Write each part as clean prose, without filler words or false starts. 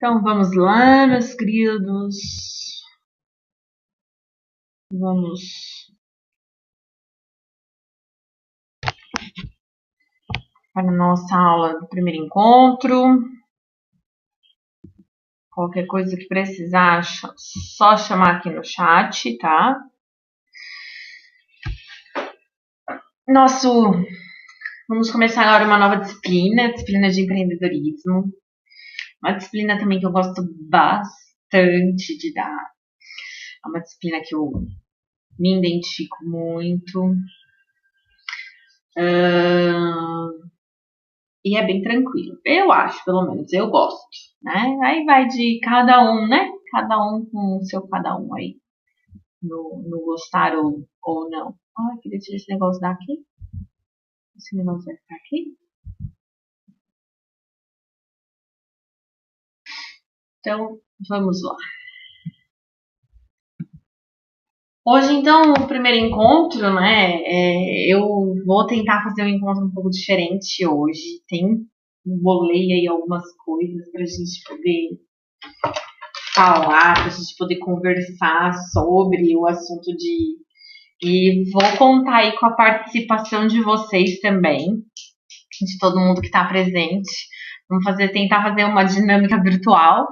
Então vamos lá, meus queridos. Vamos para a nossa aula do primeiro encontro. Qualquer coisa que precisar, só chamar aqui no chat, tá? Vamos começar agora uma nova disciplina de empreendedorismo. Uma disciplina também que eu gosto bastante de dar. É uma disciplina que eu me identifico muito. E é bem tranquilo. Eu acho, pelo menos, eu gosto, né? Aí vai de cada um, né? Cada um com o seu cada um aí. No gostar ou não. Ai, queria tirar esse negócio daqui. Esse negócio vai ficar aqui. Então, vamos lá. Hoje, então, o primeiro encontro, né? Eu vou tentar fazer um encontro um pouco diferente hoje. Bolei aí algumas coisas pra gente poder falar, pra gente poder conversar sobre o assunto E vou contar aí com a participação de vocês também, de todo mundo que está presente. Vamos tentar fazer uma dinâmica virtual.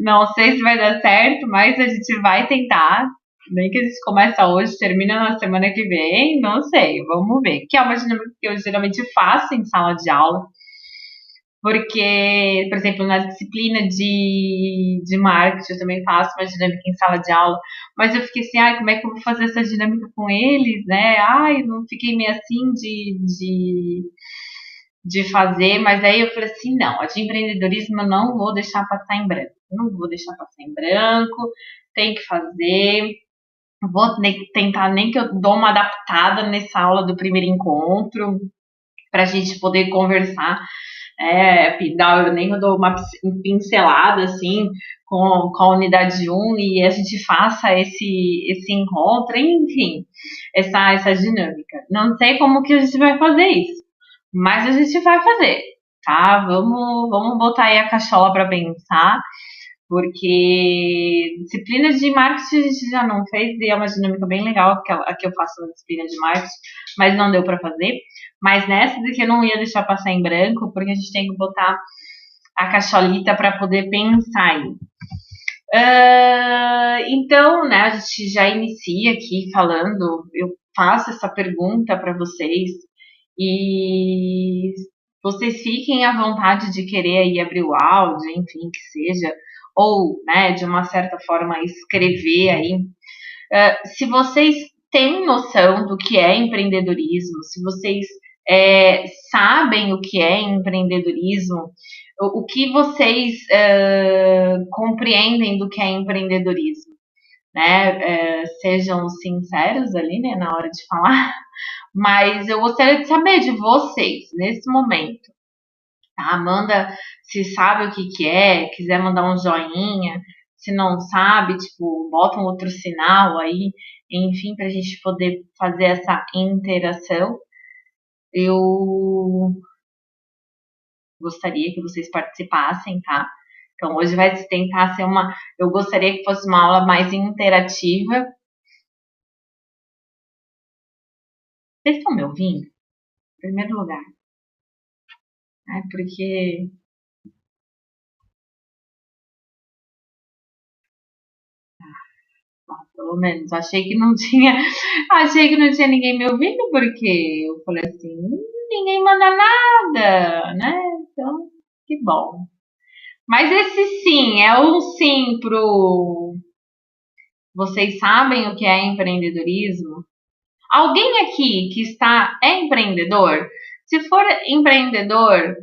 Não sei se vai dar certo, mas a gente vai tentar. Nem que a gente começa hoje, termina na semana que vem, não sei, vamos ver. Que é uma dinâmica que eu geralmente faço em sala de aula. Porque, por exemplo, na disciplina de marketing, eu também faço uma dinâmica em sala de aula, mas eu fiquei assim, ai, como é que eu vou fazer essa dinâmica com eles, né? Ai, não fiquei meio assim de fazer, mas aí eu falei assim, não, a de empreendedorismo eu não vou deixar passar em branco. Não vou deixar passar em branco, tem que fazer. Vou tentar nem que eu dou uma adaptada nessa aula do primeiro encontro, para a gente poder conversar. Eu nem dou uma pincelada assim com a unidade 1 e a gente faça esse encontro, enfim, essa dinâmica. Não sei como que a gente vai fazer isso, mas a gente vai fazer, tá? Vamos botar aí a cachola para pensar, porque disciplinas de marketing a gente já não fez e é uma dinâmica bem legal a que eu faço na disciplina de marketing, mas não deu para fazer. Mas nessa daqui eu não ia deixar passar em branco, porque a gente tem que botar a cacholita para poder pensar aí. Então, né, a gente já inicia aqui falando, eu faço essa pergunta para vocês e vocês fiquem à vontade de querer aí abrir o áudio, enfim, que seja, ou, né, de uma certa forma escrever aí. Se vocês têm noção do que é empreendedorismo, se vocês sabem o que é empreendedorismo, o que vocês compreendem do que é empreendedorismo, né? Sejam sinceros ali, né, na hora de falar, mas eu gostaria de saber de vocês nesse momento. Tá? Manda se sabe o que é, quiser mandar um joinha, se não sabe, tipo, bota um outro sinal aí, enfim, para a gente poder fazer essa interação. Eu gostaria que vocês participassem, tá? Então hoje vai tentar ser eu gostaria que fosse uma aula mais interativa. Vocês estão me ouvindo? Em primeiro lugar, né? Porque pelo menos achei que não tinha ninguém me ouvindo, porque eu falei assim, ninguém manda nada, né? Então, que bom. Mas esse sim, é um sim pro vocês sabem o que é empreendedorismo? Alguém aqui que é empreendedor? Se for empreendedor,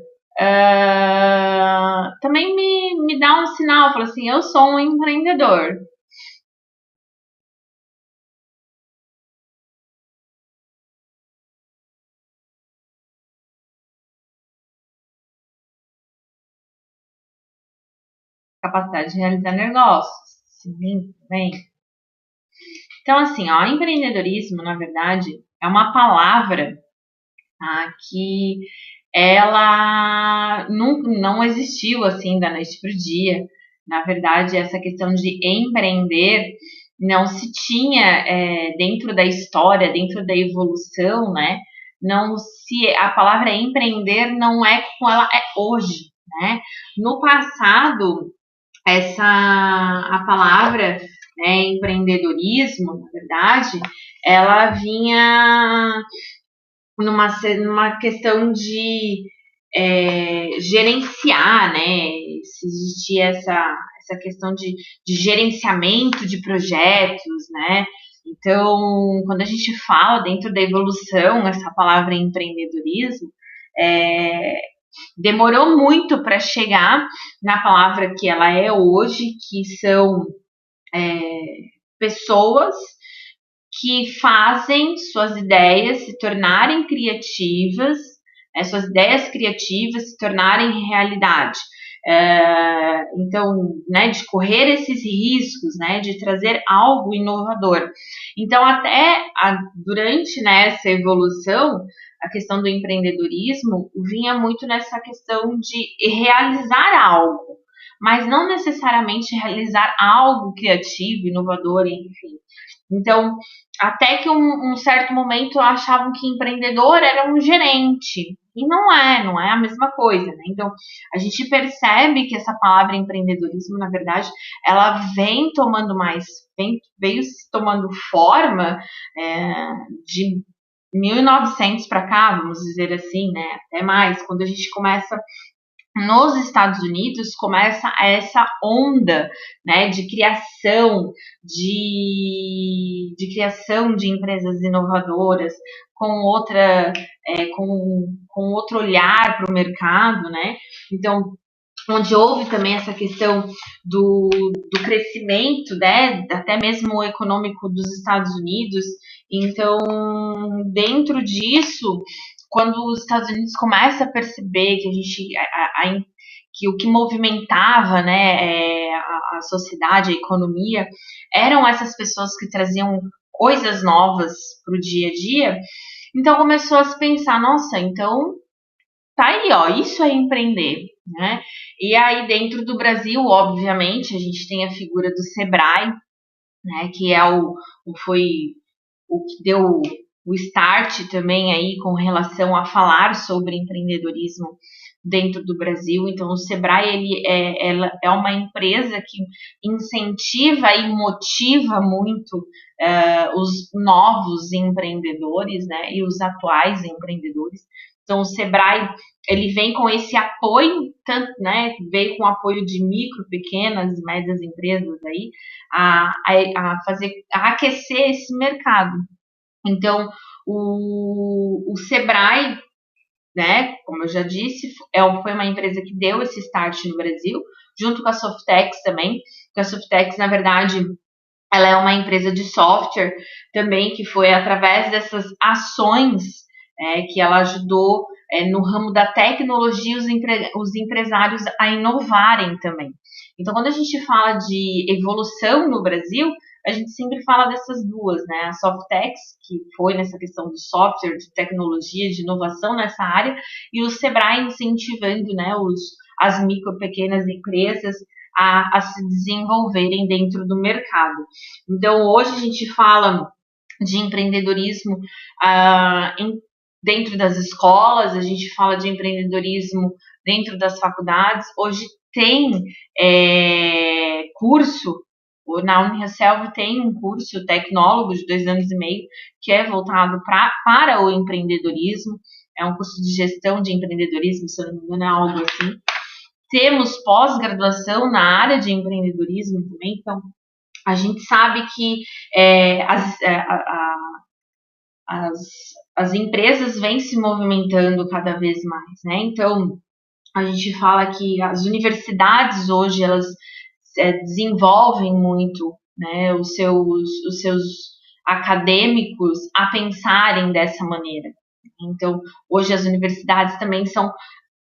também me dá um sinal, fala assim, eu sou um empreendedor. Capacidade de realizar negócios. Sim, bem. Então, assim, ó, empreendedorismo, na verdade, é uma palavra, tá, que ela não existiu assim da noite para o dia. Na verdade, essa questão de empreender não se tinha dentro da história, dentro da evolução, né? Não se a palavra empreender não é como ela é hoje, né? No passado, a palavra, né, empreendedorismo, na verdade, ela vinha numa questão de gerenciar, né? Se existia essa questão de gerenciamento de projetos, né? Então, quando a gente fala dentro da evolução, essa palavra empreendedorismo, é, demorou muito para chegar na palavra que ela é hoje, que são pessoas que fazem suas ideias se tornarem criativas, suas ideias criativas se tornarem realidade. Então, né, de correr esses riscos, né, de trazer algo inovador. Então, até durante, né, essa evolução, a questão do empreendedorismo vinha muito nessa questão de realizar algo, mas não necessariamente realizar algo criativo, inovador, enfim. Então, até que um certo momento achavam que empreendedor era um gerente. E não é a mesma coisa, né? Então, a gente percebe que essa palavra empreendedorismo, na verdade, ela veio se tomando forma de 1900 para cá, vamos dizer assim, né? Até mais, quando a gente começa nos Estados Unidos começa essa onda, né, de criação de empresas inovadoras com com outro olhar para o mercado, né? Então, onde houve também essa questão do crescimento, né, até mesmo econômico dos Estados Unidos. Então, dentro disso, quando os Estados Unidos começam a perceber que que o que movimentava, né, a sociedade, a economia, eram essas pessoas que traziam coisas novas para o dia a dia, então começou a se pensar, nossa, então tá aí, ó, isso é empreender, né? E aí dentro do Brasil, obviamente, a gente tem a figura do Sebrae, né, que foi o que deu o start também aí com relação a falar sobre empreendedorismo dentro do Brasil. Então, o Sebrae é uma empresa que incentiva e motiva muito os novos empreendedores, né, e os atuais empreendedores. Então, o Sebrae ele vem com esse apoio, tanto, né, veio com apoio de micro, pequenas e médias empresas aí, a aquecer esse mercado. Então, o Sebrae, né, como eu já disse, foi uma empresa que deu esse start no Brasil, junto com a Softex também, que a Softex, na verdade, ela é uma empresa de software também, que foi através dessas ações que ela ajudou no ramo da tecnologia os empresários a inovarem também. Então, quando a gente fala de evolução no Brasil, a gente sempre fala dessas duas, né? A Softex, que foi nessa questão de software, de tecnologia, de inovação nessa área, e o Sebrae incentivando, né, as micro, pequenas empresas a se desenvolverem dentro do mercado. Então, hoje a gente fala de empreendedorismo dentro das escolas, a gente fala de empreendedorismo dentro das faculdades. Hoje tem curso, na Unicelv tem um curso tecnólogo de 2 anos e meio, que é voltado para o empreendedorismo, é um curso de gestão de empreendedorismo, se eu não me engano, é algo assim. Temos pós-graduação na área de empreendedorismo também, então a gente sabe que as empresas vêm se movimentando cada vez mais, né? Então, a gente fala que as universidades hoje, elas desenvolvem muito, né, os seus acadêmicos a pensarem dessa maneira. Então, hoje as universidades também são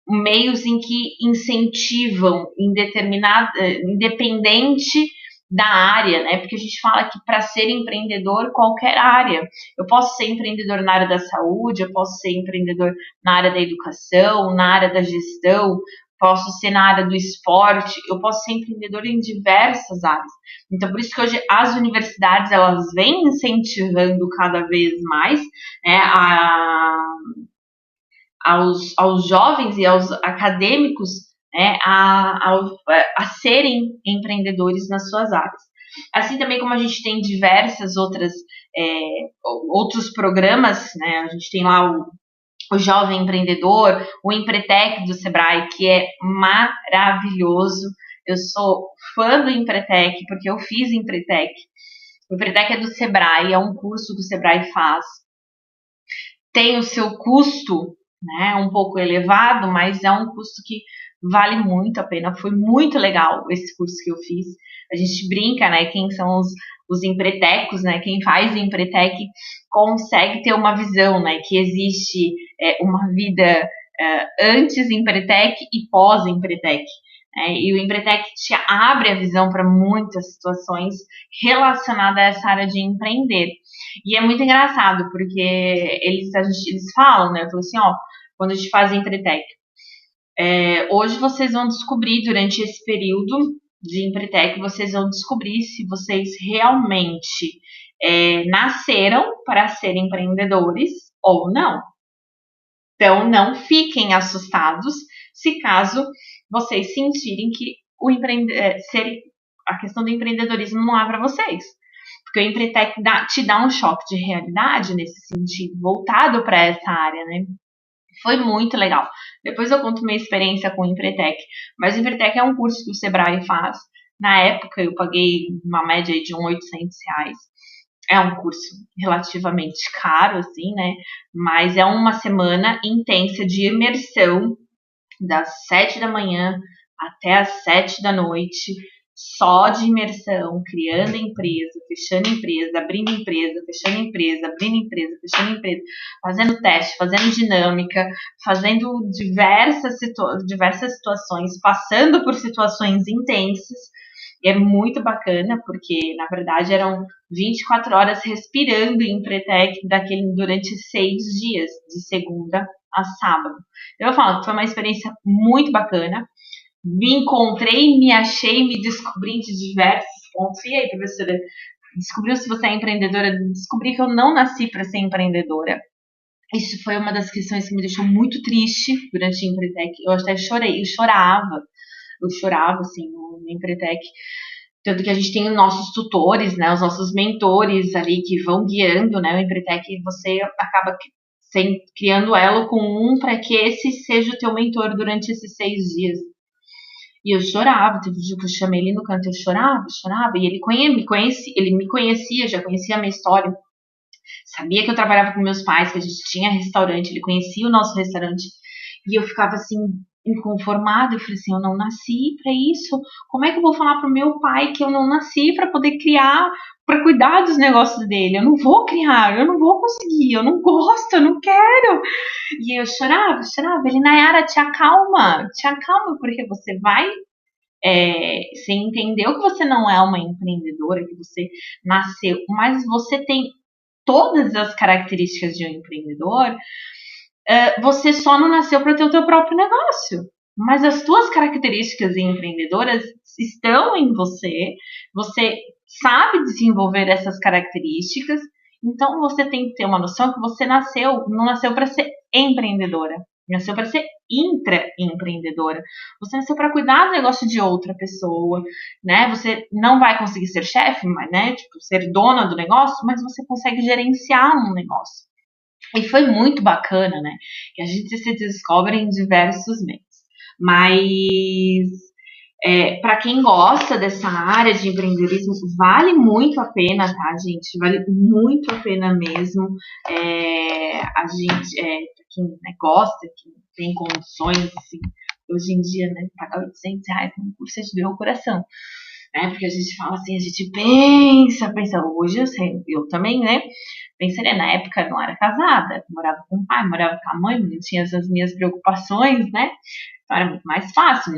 meios em que incentivam independente da área, né? Porque a gente fala que para ser empreendedor, qualquer área. Eu posso ser empreendedor na área da saúde, eu posso ser empreendedor na área da educação, na área da gestão, posso ser na área do esporte, eu posso ser empreendedor em diversas áreas. Então, por isso que hoje as universidades, elas vêm incentivando cada vez mais, né, aos jovens e aos acadêmicos, né, a serem empreendedores nas suas áreas. Assim também como a gente tem diversas outros programas, né, a gente tem lá o Jovem Empreendedor, o Empretec do Sebrae, que é maravilhoso. Eu sou fã do Empretec, porque eu fiz Empretec. O Empretec é do Sebrae, é um curso que o Sebrae faz. Tem o seu custo, né, um pouco elevado, mas é um custo que vale muito a pena. Foi muito legal esse curso que eu fiz. A gente brinca, né, quem são os empretecos, né, quem faz o Empretec consegue ter uma visão, né, que existe uma vida antes Empretec e pós Empretec. E o Empretec te abre a visão para muitas situações relacionadas a essa área de empreender. E é muito engraçado, porque eles falam, né? Eu falo assim, ó, quando a gente faz Empretec, hoje vocês vão descobrir durante esse período de Empretec, vocês vão descobrir se vocês realmente nasceram para ser empreendedores ou não. Então, não fiquem assustados se caso vocês sentirem que a questão do empreendedorismo não é para vocês. Porque o Empretec te dá um choque de realidade nesse sentido, voltado para essa área, né? Foi muito legal. Depois eu conto minha experiência com o Empretec. Mas o Empretec é um curso que o Sebrae faz. Na época eu paguei uma média de uns R$ 800. É um curso relativamente caro, assim, né? Mas é uma semana intensa de imersão, das 7 da manhã até as 7 da noite, só de imersão, criando empresa, fechando empresa, abrindo empresa, fechando empresa, abrindo empresa, fechando empresa, fazendo teste, fazendo dinâmica, fazendo diversas situações, passando por situações intensas. E é muito bacana, porque, na verdade, eram 24 horas respirando em Empretec durante 6 dias, de segunda a sábado. Eu falo que foi uma experiência muito bacana. Me encontrei, me achei, me descobri de diversos pontos. E aí, professora, descobriu se você é empreendedora? Descobri que eu não nasci para ser empreendedora. Isso foi uma das questões que me deixou muito triste durante o Empretec. Eu até chorei, eu chorava, assim, no Empretec. Tanto que a gente tem os nossos tutores, né, os nossos mentores ali que vão guiando, né, o Empretec, e você acaba criando elo com um para que esse seja o teu mentor durante esses 6 dias. E eu chorava, teve um dia que eu chamei ele no canto, eu chorava, e ele me conhecia, já conhecia a minha história, sabia que eu trabalhava com meus pais, que a gente tinha restaurante, ele conhecia o nosso restaurante, e eu ficava assim, inconformada, eu falei assim, eu não nasci para isso, como é que eu vou falar pro meu pai que eu não nasci para poder criar, para cuidar dos negócios dele, eu não vou criar, eu não vou conseguir, eu não gosto, eu não quero, e eu chorava, ele, Nayara, te acalma, porque você vai, você entendeu que você não é uma empreendedora, que você nasceu, mas você tem todas as características de um empreendedor, você só não nasceu para ter o teu próprio negócio. Mas as tuas características empreendedoras estão em você, você sabe desenvolver essas características, então você tem que ter uma noção que você não nasceu para ser empreendedora, nasceu para ser intraempreendedora. Você nasceu para cuidar do negócio de outra pessoa, né? Você não vai conseguir ser chefe, né? Tipo, ser dona do negócio, mas você consegue gerenciar um negócio. E foi muito bacana, né? Que a gente se descobre em diversos meios. Mas para quem gosta dessa área de empreendedorismo, vale muito a pena, tá, gente? Vale muito a pena mesmo. A gente, para quem, né, gosta, que tem condições, assim, hoje em dia, né, pagar R$ 800 num curso é de doer o coração. Né? Porque a gente fala assim, a gente pensa, hoje eu também, né? Pensaria, na época eu não era casada, morava com o pai, morava com a mãe, não tinha as minhas preocupações, né? Então era muito mais fácil,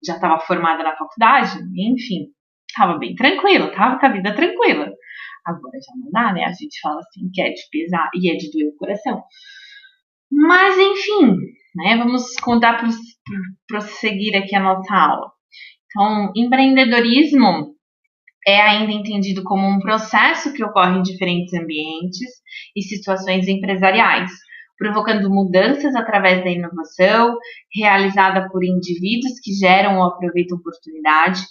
já estava formada na faculdade, enfim. tava bem tranquila, tava com a vida tranquila. Agora já não dá, né? A gente fala assim que é de pesar e é de doer o coração. Mas enfim, né? Vamos contar prosseguir aqui a nossa aula. Então, empreendedorismo é ainda entendido como um processo que ocorre em diferentes ambientes e situações empresariais, provocando mudanças através da inovação, realizada por indivíduos que geram ou aproveitam oportunidade,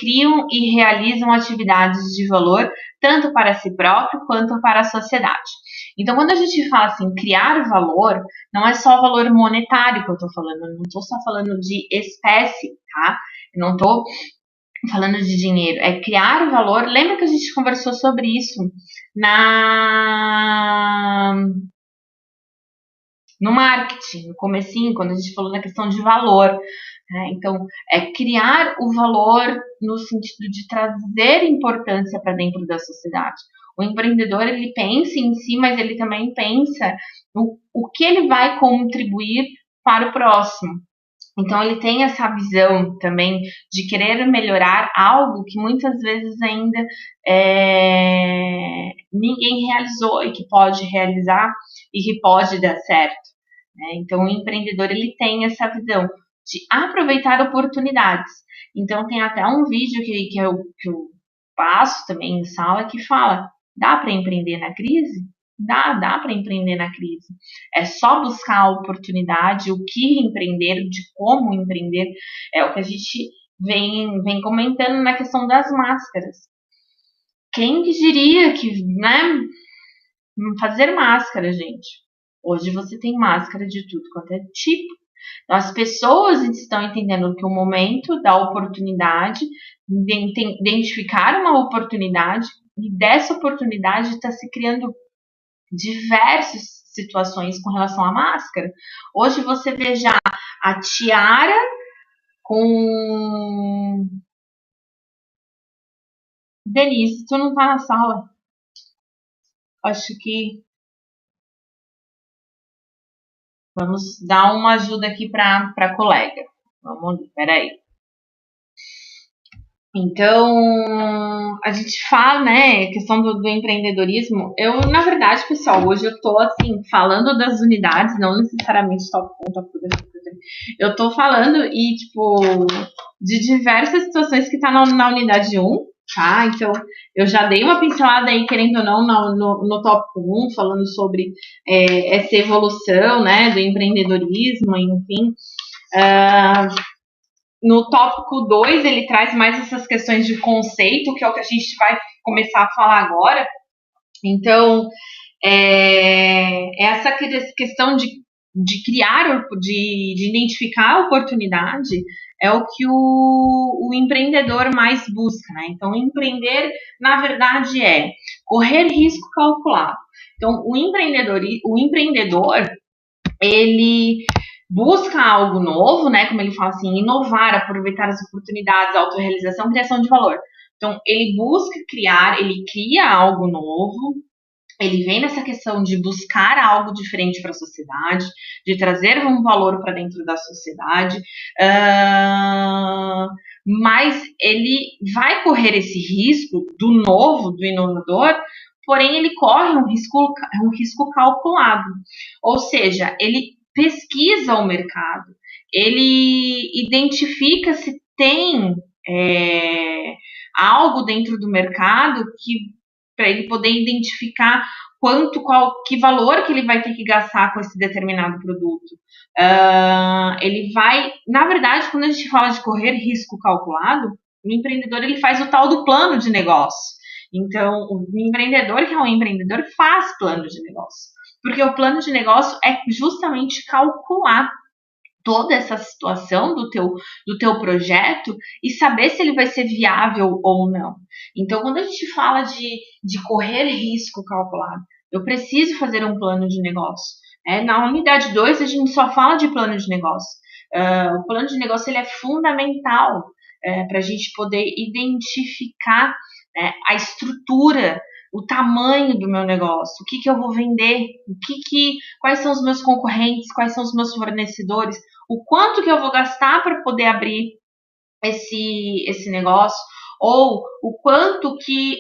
criam e realizam atividades de valor tanto para si próprio quanto para a sociedade. Então, quando a gente fala assim, criar valor, não é só valor monetário que eu estou falando, eu não estou só falando de espécie, tá? Eu não estou falando de dinheiro, é criar valor. Lembra que a gente conversou sobre isso no marketing, no comecinho, quando a gente falou na questão de valor, né? Então, é criar o valor no sentido de trazer importância para dentro da sociedade. O empreendedor, ele pensa em si, mas ele também pensa o que ele vai contribuir para o próximo. Então, ele tem essa visão também de querer melhorar algo que muitas vezes ainda ninguém realizou e que pode realizar e que pode dar certo, né? Então, o empreendedor, ele tem essa visão de aproveitar oportunidades. Então, tem até um vídeo que eu passo também em sala que fala: dá para empreender na crise? Dá para empreender na crise. É só buscar a oportunidade, o que empreender, de como empreender. É o que a gente vem comentando na questão das máscaras. Quem que diria que, né, fazer máscara, gente? Hoje você tem máscara de tudo quanto é tipo. Então, as pessoas estão entendendo que o momento da oportunidade, identificar uma oportunidade, e dessa oportunidade está se criando diversas situações com relação à máscara. Hoje você vê já a tiara com... Denise, tu não tá na sala. Acho que vamos dar uma ajuda aqui para a colega. Vamos, peraí. Então, a gente fala, né, questão do empreendedorismo. Eu, na verdade, pessoal, hoje eu tô, assim, falando das unidades, não necessariamente top 1, top 2, top 3. Eu tô falando e, tipo, de diversas situações que tá na unidade 1, tá? Então, eu já dei uma pincelada aí, querendo ou não, no top 1, falando sobre essa evolução, né, do empreendedorismo, enfim. No tópico 2, ele traz mais essas questões de conceito, que é o que a gente vai começar a falar agora. Então, essa questão de criar, de identificar a oportunidade, é o que o empreendedor mais busca, né? Então, empreender, na verdade, é correr risco calculado. Então, o empreendedor ele busca algo novo, né? Como ele fala assim, inovar, aproveitar as oportunidades, autorrealização, criação de valor. Então, ele busca criar, ele cria algo novo, ele vem nessa questão de buscar algo diferente para a sociedade, de trazer um valor para dentro da sociedade, mas ele vai correr esse risco do novo, do inovador, porém ele corre um risco calculado. Ou seja, ele pesquisa o mercado, ele identifica se tem algo dentro do mercado que para ele poder identificar que valor que ele vai ter que gastar com esse determinado produto. Ele vai, na verdade, quando a gente fala de correr risco calculado, o empreendedor ele faz o tal do plano de negócio. Então, o empreendedor que é um empreendedor faz plano de negócio, porque o plano de negócio é justamente calcular toda essa situação do teu projeto e saber se ele vai ser viável ou não. Então, quando a gente fala de correr risco calculado, eu preciso fazer um plano de negócio. Na unidade 2, a gente só fala de plano de negócio. O plano de negócio ele é fundamental para a gente poder identificar a estrutura, o tamanho do meu negócio, o que eu vou vender, quais são os meus concorrentes, quais são os meus fornecedores, o quanto que eu vou gastar para poder abrir esse negócio, ou o quanto que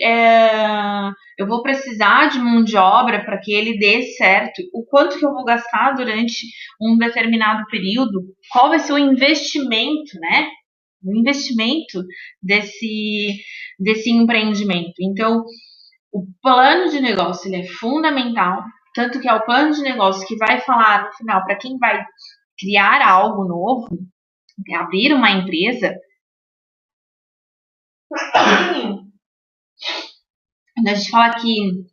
eu vou precisar de mão de obra para que ele dê certo, o quanto que eu vou gastar durante um determinado período, qual vai ser o investimento, né? O investimento desse empreendimento. Então, o plano de negócio ele é fundamental, tanto que é o plano de negócio que vai falar no final para quem vai criar algo novo, abrir uma empresa. Quando a gente fala que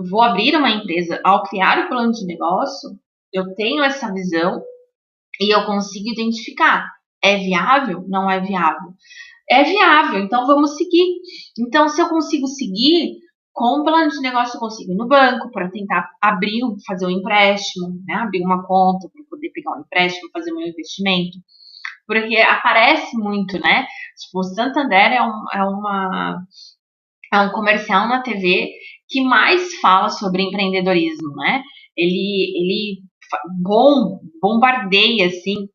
vou abrir uma empresa, ao criar o plano de negócio, eu tenho essa visão e eu consigo identificar. É viável? Não é viável? É viável, então vamos seguir. Então, se eu consigo seguir, com o plano de negócio eu consigo ir no banco para tentar abrir, fazer um empréstimo, né? Abrir uma conta para poder pegar um empréstimo, fazer meu investimento. Porque aparece muito, né? Tipo, o Santander é um comercial na TV que mais fala sobre empreendedorismo, né? Ele bombardeia, assim,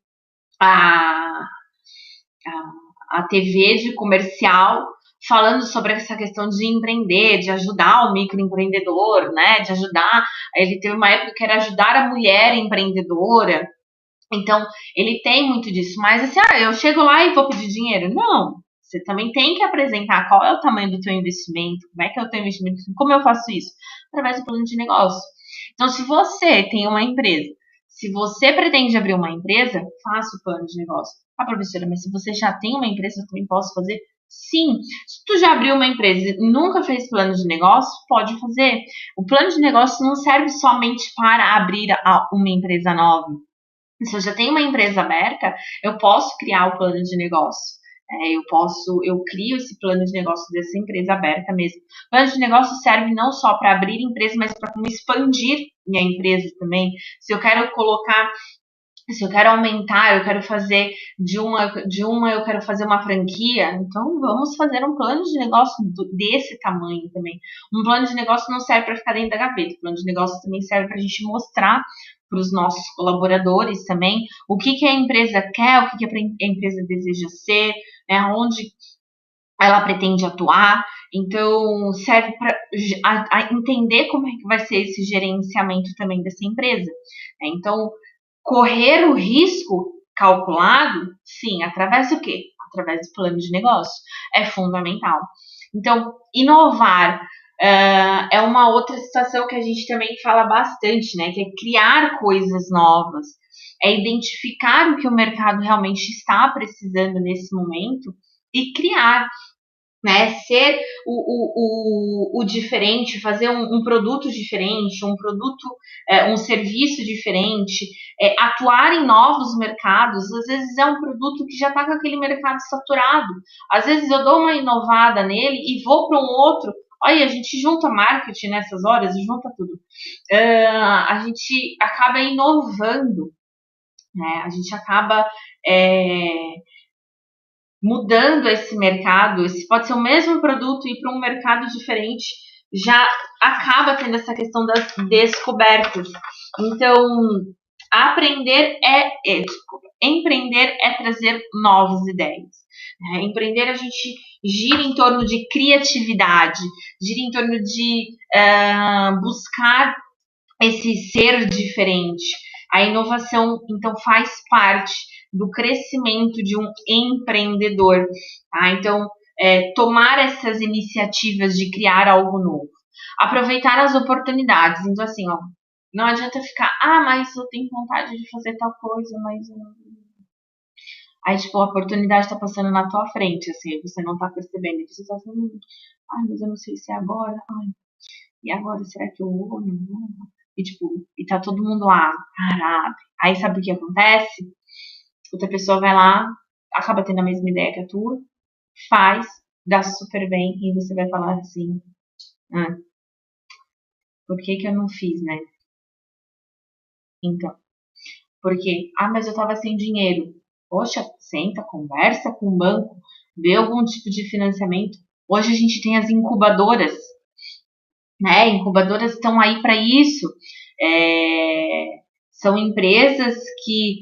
a, a TV de comercial falando sobre essa questão de empreender, de ajudar o microempreendedor, né? De ajudar. Ele teve uma época que era ajudar a mulher empreendedora. Então, ele tem muito disso. Mas assim, eu chego lá e vou pedir dinheiro. Não. Você também tem que apresentar qual é o tamanho do teu investimento, como é que é o teu investimento, como eu faço isso? Através do plano de negócio. Então, se você tem uma empresa, se você pretende abrir uma empresa, faça o plano de negócio. Ah, professora, mas se você já tem uma empresa, eu também posso fazer? Sim. Se tu já abriu uma empresa e nunca fez plano de negócio, pode fazer. O plano de negócio não serve somente para abrir uma empresa nova. Se eu já tenho uma empresa aberta, eu posso criar o plano de negócio. Eu crio esse plano de negócio dessa empresa aberta mesmo. O plano de negócio serve não só para abrir empresa, mas para como expandir minha empresa também. Se eu quero colocar, se eu quero aumentar, eu quero fazer eu quero fazer uma franquia, então vamos fazer um plano de negócio desse tamanho também. Um plano de negócio não serve para ficar dentro da gaveta, o plano de negócio também serve para a gente mostrar para os nossos colaboradores também o que a empresa quer, o que a empresa deseja ser, né, onde ela pretende atuar. Então, serve para entender como é que vai ser esse gerenciamento também dessa empresa. Então, correr o risco calculado, sim, através do quê? Através do plano de negócio. É fundamental. Então, inovar é uma outra situação que a gente também fala bastante, né? Que é criar coisas novas, é identificar o que o mercado realmente está precisando nesse momento e criar, né? Ser o diferente, fazer um produto diferente, um serviço diferente, atuar em novos mercados. Às vezes é um produto que já está com aquele mercado saturado. Às vezes eu dou uma inovada nele e vou para um outro. Olha, a gente junta marketing nessas horas, junta tudo. A gente acaba inovando, né? A gente acaba mudando esse mercado. Esse pode ser o mesmo produto e ir para um mercado diferente, já acaba tendo essa questão das descobertas. Então, empreender é trazer novas ideias. Empreender, a gente gira em torno de criatividade, gira em torno de buscar esse ser diferente. A inovação, então, faz parte do crescimento de um empreendedor. Tá? Então, tomar essas iniciativas de criar algo novo. Aproveitar as oportunidades. Então, assim, ó, não adianta ficar, mas eu tenho vontade de fazer tal coisa, mas aí, tipo, a oportunidade tá passando na tua frente, assim, você não tá percebendo. E você tá assim, mas eu não sei se é agora. E agora, será que eu vou? Não vou? E, tipo, e tá todo mundo lá, parado. Aí, sabe o que acontece? Outra pessoa vai lá, acaba tendo a mesma ideia que a tua, faz, dá super bem, e você vai falar assim, por que eu não fiz, né? Então, porque, mas eu tava sem dinheiro. Poxa, senta, conversa com o banco, vê algum tipo de financiamento. Hoje a gente tem as incubadoras, né? Incubadoras estão aí para isso. São empresas que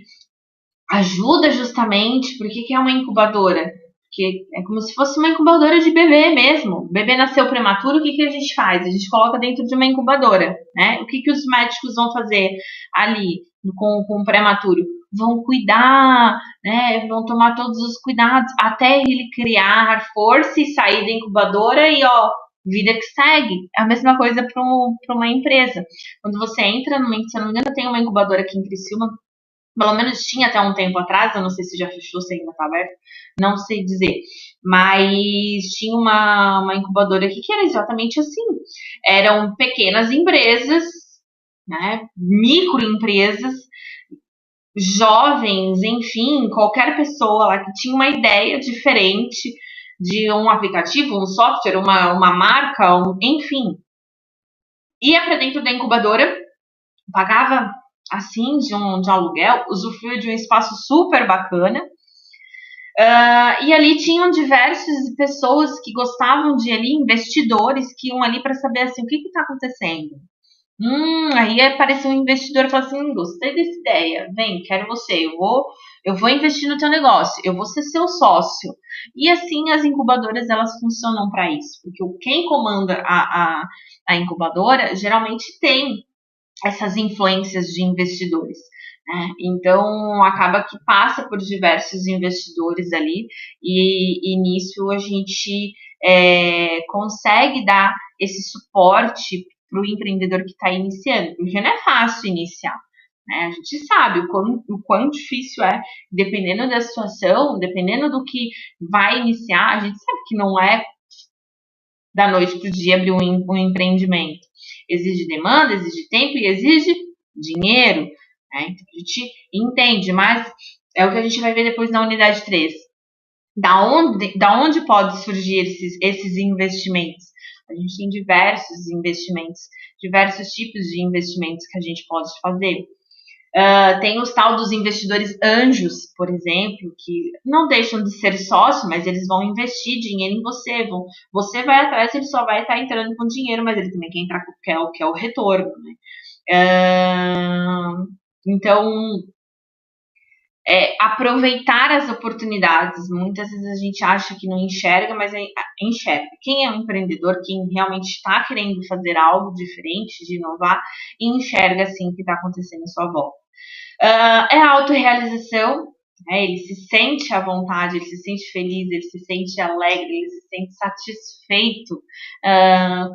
ajudam justamente. Por que é uma incubadora? porque é como se fosse uma incubadora de bebê mesmo. O bebê nasceu prematuro, o que, que a gente faz? A gente coloca dentro de uma incubadora, né? O que, que os médicos vão fazer ali com o prematuro? Vão cuidar, né? Vão tomar todos os cuidados até ele criar força e sair da incubadora e, ó, vida que segue. É a mesma coisa para uma empresa. Quando você entra numa, se eu não me engano, tem uma incubadora aqui em Criciúma, pelo menos tinha até um tempo atrás, eu não sei se já fechou, se ainda está aberto, não sei dizer. Mas tinha uma incubadora aqui que era exatamente assim. Eram pequenas empresas, né, microempresas, jovens, enfim, qualquer pessoa lá que tinha uma ideia diferente de um aplicativo, um software, uma marca, enfim. Ia para dentro da incubadora, pagava assim de aluguel, usufruía de um espaço super bacana. E ali tinham diversas pessoas que gostavam de ir ali, investidores que iam ali para saber assim, o que está acontecendo. Aí apareceu um investidor e falou assim, gostei dessa ideia, vem, quero você, eu vou investir no teu negócio, eu vou ser seu sócio. E assim as incubadoras elas funcionam para isso, porque quem comanda a incubadora geralmente tem essas influências de investidores. Né? Então, acaba que passa por diversos investidores ali, e nisso a gente consegue dar esse suporte para o empreendedor que está iniciando, porque não é fácil iniciar. Né? A gente sabe o quão difícil é, dependendo da situação, dependendo do que vai iniciar, a gente sabe que não é da noite para o dia abrir um empreendimento. Exige demanda, exige tempo e exige dinheiro. Né? Então a gente entende, mas é o que a gente vai ver depois na unidade 3. Da onde pode surgir esses investimentos? A gente tem diversos investimentos, diversos tipos de investimentos que a gente pode fazer. Tem os tal dos investidores anjos, por exemplo, que não deixam de ser sócio, mas eles vão investir dinheiro em você. Você vai atrás, ele só vai estar entrando com dinheiro, mas ele também quer entrar com que é o retorno. Né? Então, aproveitar as oportunidades. Muitas vezes a gente acha que não enxerga, mas enxerga. Quem é um empreendedor, quem realmente está querendo fazer algo diferente, de inovar, enxerga assim o que está acontecendo à sua volta. É a autorrealização, né? Ele se sente à vontade, ele se sente feliz, ele se sente alegre, ele se sente satisfeito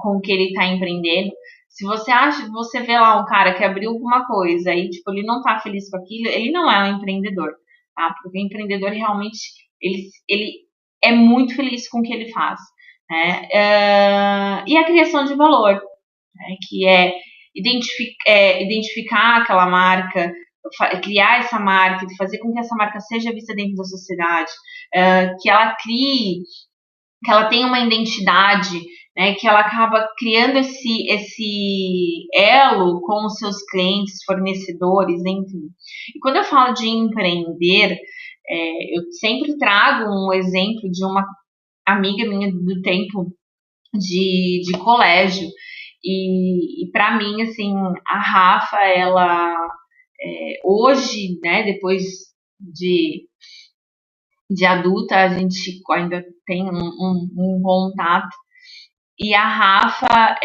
com o que ele está empreendendo. Se você vê lá um cara que abriu alguma coisa e tipo, ele não tá feliz com aquilo, ele não é um empreendedor, tá? Porque o empreendedor realmente, ele é muito feliz com o que ele faz, né? E a criação de valor, né? Que é identificar aquela marca, criar essa marca, fazer com que essa marca seja vista dentro da sociedade, que ela crie, que ela tenha uma identidade, né, que ela acaba criando esse elo com os seus clientes, fornecedores, enfim. E quando eu falo de empreender, eu sempre trago um exemplo de uma amiga minha do tempo de colégio. E para mim, assim, a Rafa, ela hoje, né, depois de adulta, a gente ainda tem um contato. E a Rafa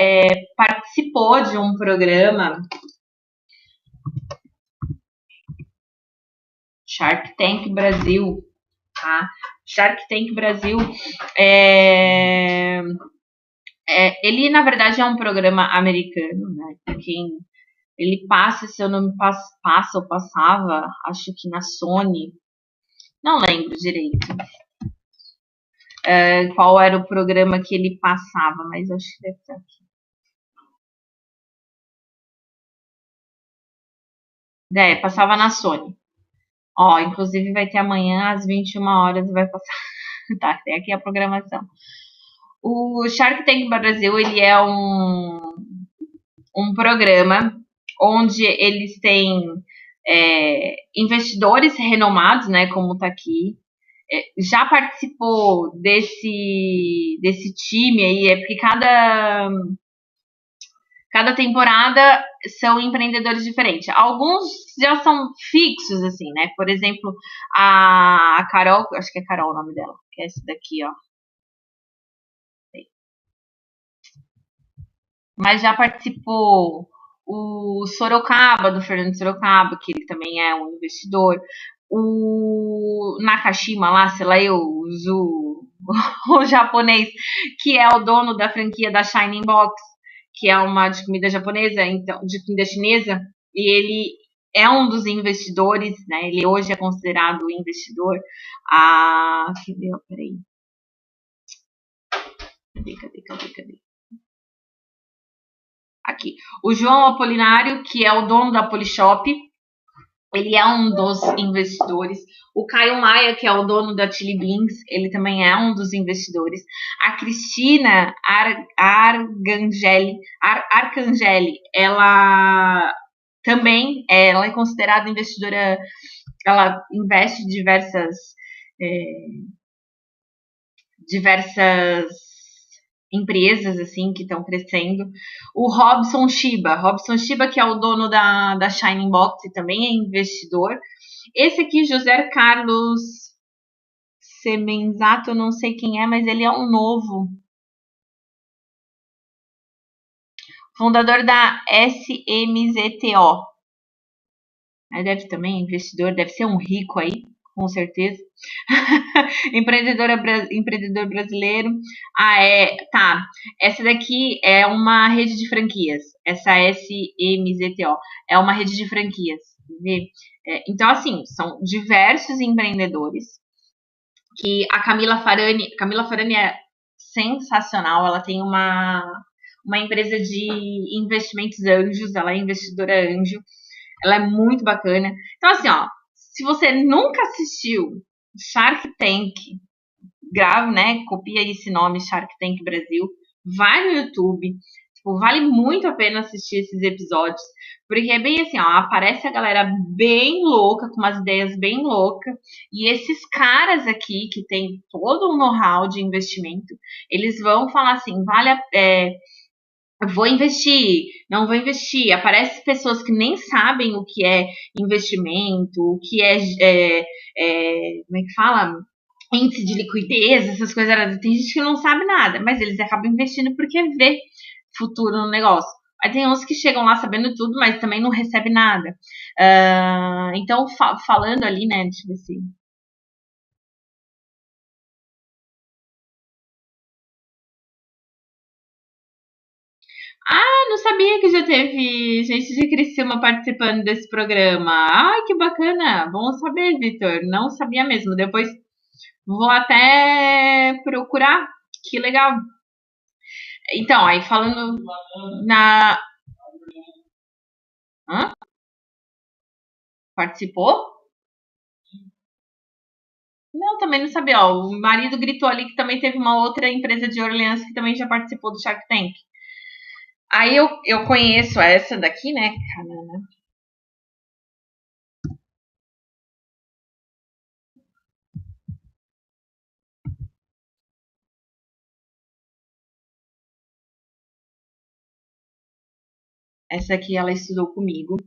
participou de um programa Shark Tank Brasil, tá? Shark Tank Brasil ele na verdade é um programa americano, né? Quem ele passa, se eu não me passa ou passava, acho que na Sony, não lembro direito qual era o programa que ele passava, mas acho que deve estar aqui. Passava na Sony. Ó, inclusive vai ter amanhã às 21 horas, vai passar. Tá, tem aqui a programação. O Shark Tank Brasil, ele é um programa onde eles têm investidores renomados, né, como tá aqui. Já participou desse time aí, porque cada Cada temporada são empreendedores diferentes. Alguns já são fixos, assim, né? Por exemplo, a Carol, acho que é Carol o nome dela, que é esse daqui, ó. Mas já participou o Sorocaba, do Fernando Sorocaba, que ele também é um investidor. O Nakashima lá, sei lá, o japonês, que é o dono da franquia da Shining Box, que é uma de comida japonesa, então, de comida chinesa, e ele é um dos investidores, né? Ele hoje é considerado investidor. Peraí. Cadê? Aqui. O João Apolinário, que é o dono da Polishop, ele é um dos investidores. O Caio Maia, que é o dono da Chili Beans, ele também é um dos investidores. A Cristina Arcangeli, ela também ela é considerada investidora, ela investe diversas empresas assim que estão crescendo. O Robson Shiba, que é o dono da Shining Box, também é investidor. Esse aqui, José Carlos Semenzato, eu não sei quem é, mas ele é um novo. Fundador da SMZTO. Deve também investidor, deve ser um rico aí, com certeza. Empreendedor brasileiro. Tá. Essa daqui é uma rede de franquias. Essa SMZTO é uma rede de franquias. Então, assim, são diversos empreendedores que a Camila Farani é sensacional. Ela tem uma empresa de investimentos anjos, ela é investidora anjo. Ela é muito bacana. Então, assim, ó, se você nunca assistiu Shark Tank, grave, né? Copia esse nome, Shark Tank Brasil. Vai no YouTube. Tipo, vale muito a pena assistir esses episódios. Porque é bem assim, ó, aparece a galera bem louca, com umas ideias bem loucas. E esses caras aqui, que tem todo um know-how de investimento, eles vão falar assim, vou investir, não vou investir. Aparecem pessoas que nem sabem o que é investimento, o que como é que fala? Índice de liquidez, essas coisas. Tem gente que não sabe nada, mas eles acabam investindo porque vê futuro no negócio. Aí tem uns que chegam lá sabendo tudo, mas também não recebe nada. Então, falando ali, né, deixa eu ver se... Não sabia que já teve gente de Criciúma participando desse programa. Ai, que bacana. Bom saber, Vitor. Não sabia mesmo. Depois vou até procurar. Que legal. Então, aí falando na. Hã? Participou? Não, também não sabia. Ó, o marido gritou ali que também teve uma outra empresa de Orleans que também já participou do Shark Tank. Aí eu conheço essa daqui, né? Essa aqui ela estudou comigo.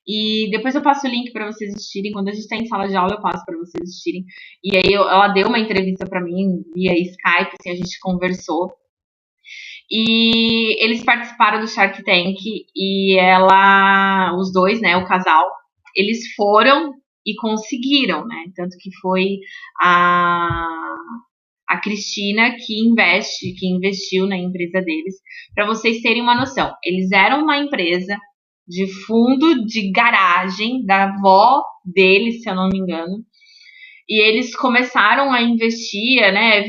E depois eu passo o link para vocês assistirem. Quando a gente está em sala de aula, eu passo para vocês assistirem. E aí ela deu uma entrevista para mim via Skype, assim, a gente conversou. E eles participaram do Shark Tank e os dois, né, o casal, eles foram e conseguiram, né? Tanto que foi a a Cristina que investiu na empresa deles. Para vocês terem uma noção, eles eram uma empresa de fundo de garagem da avó deles, se eu não me engano. E eles começaram a investir, né?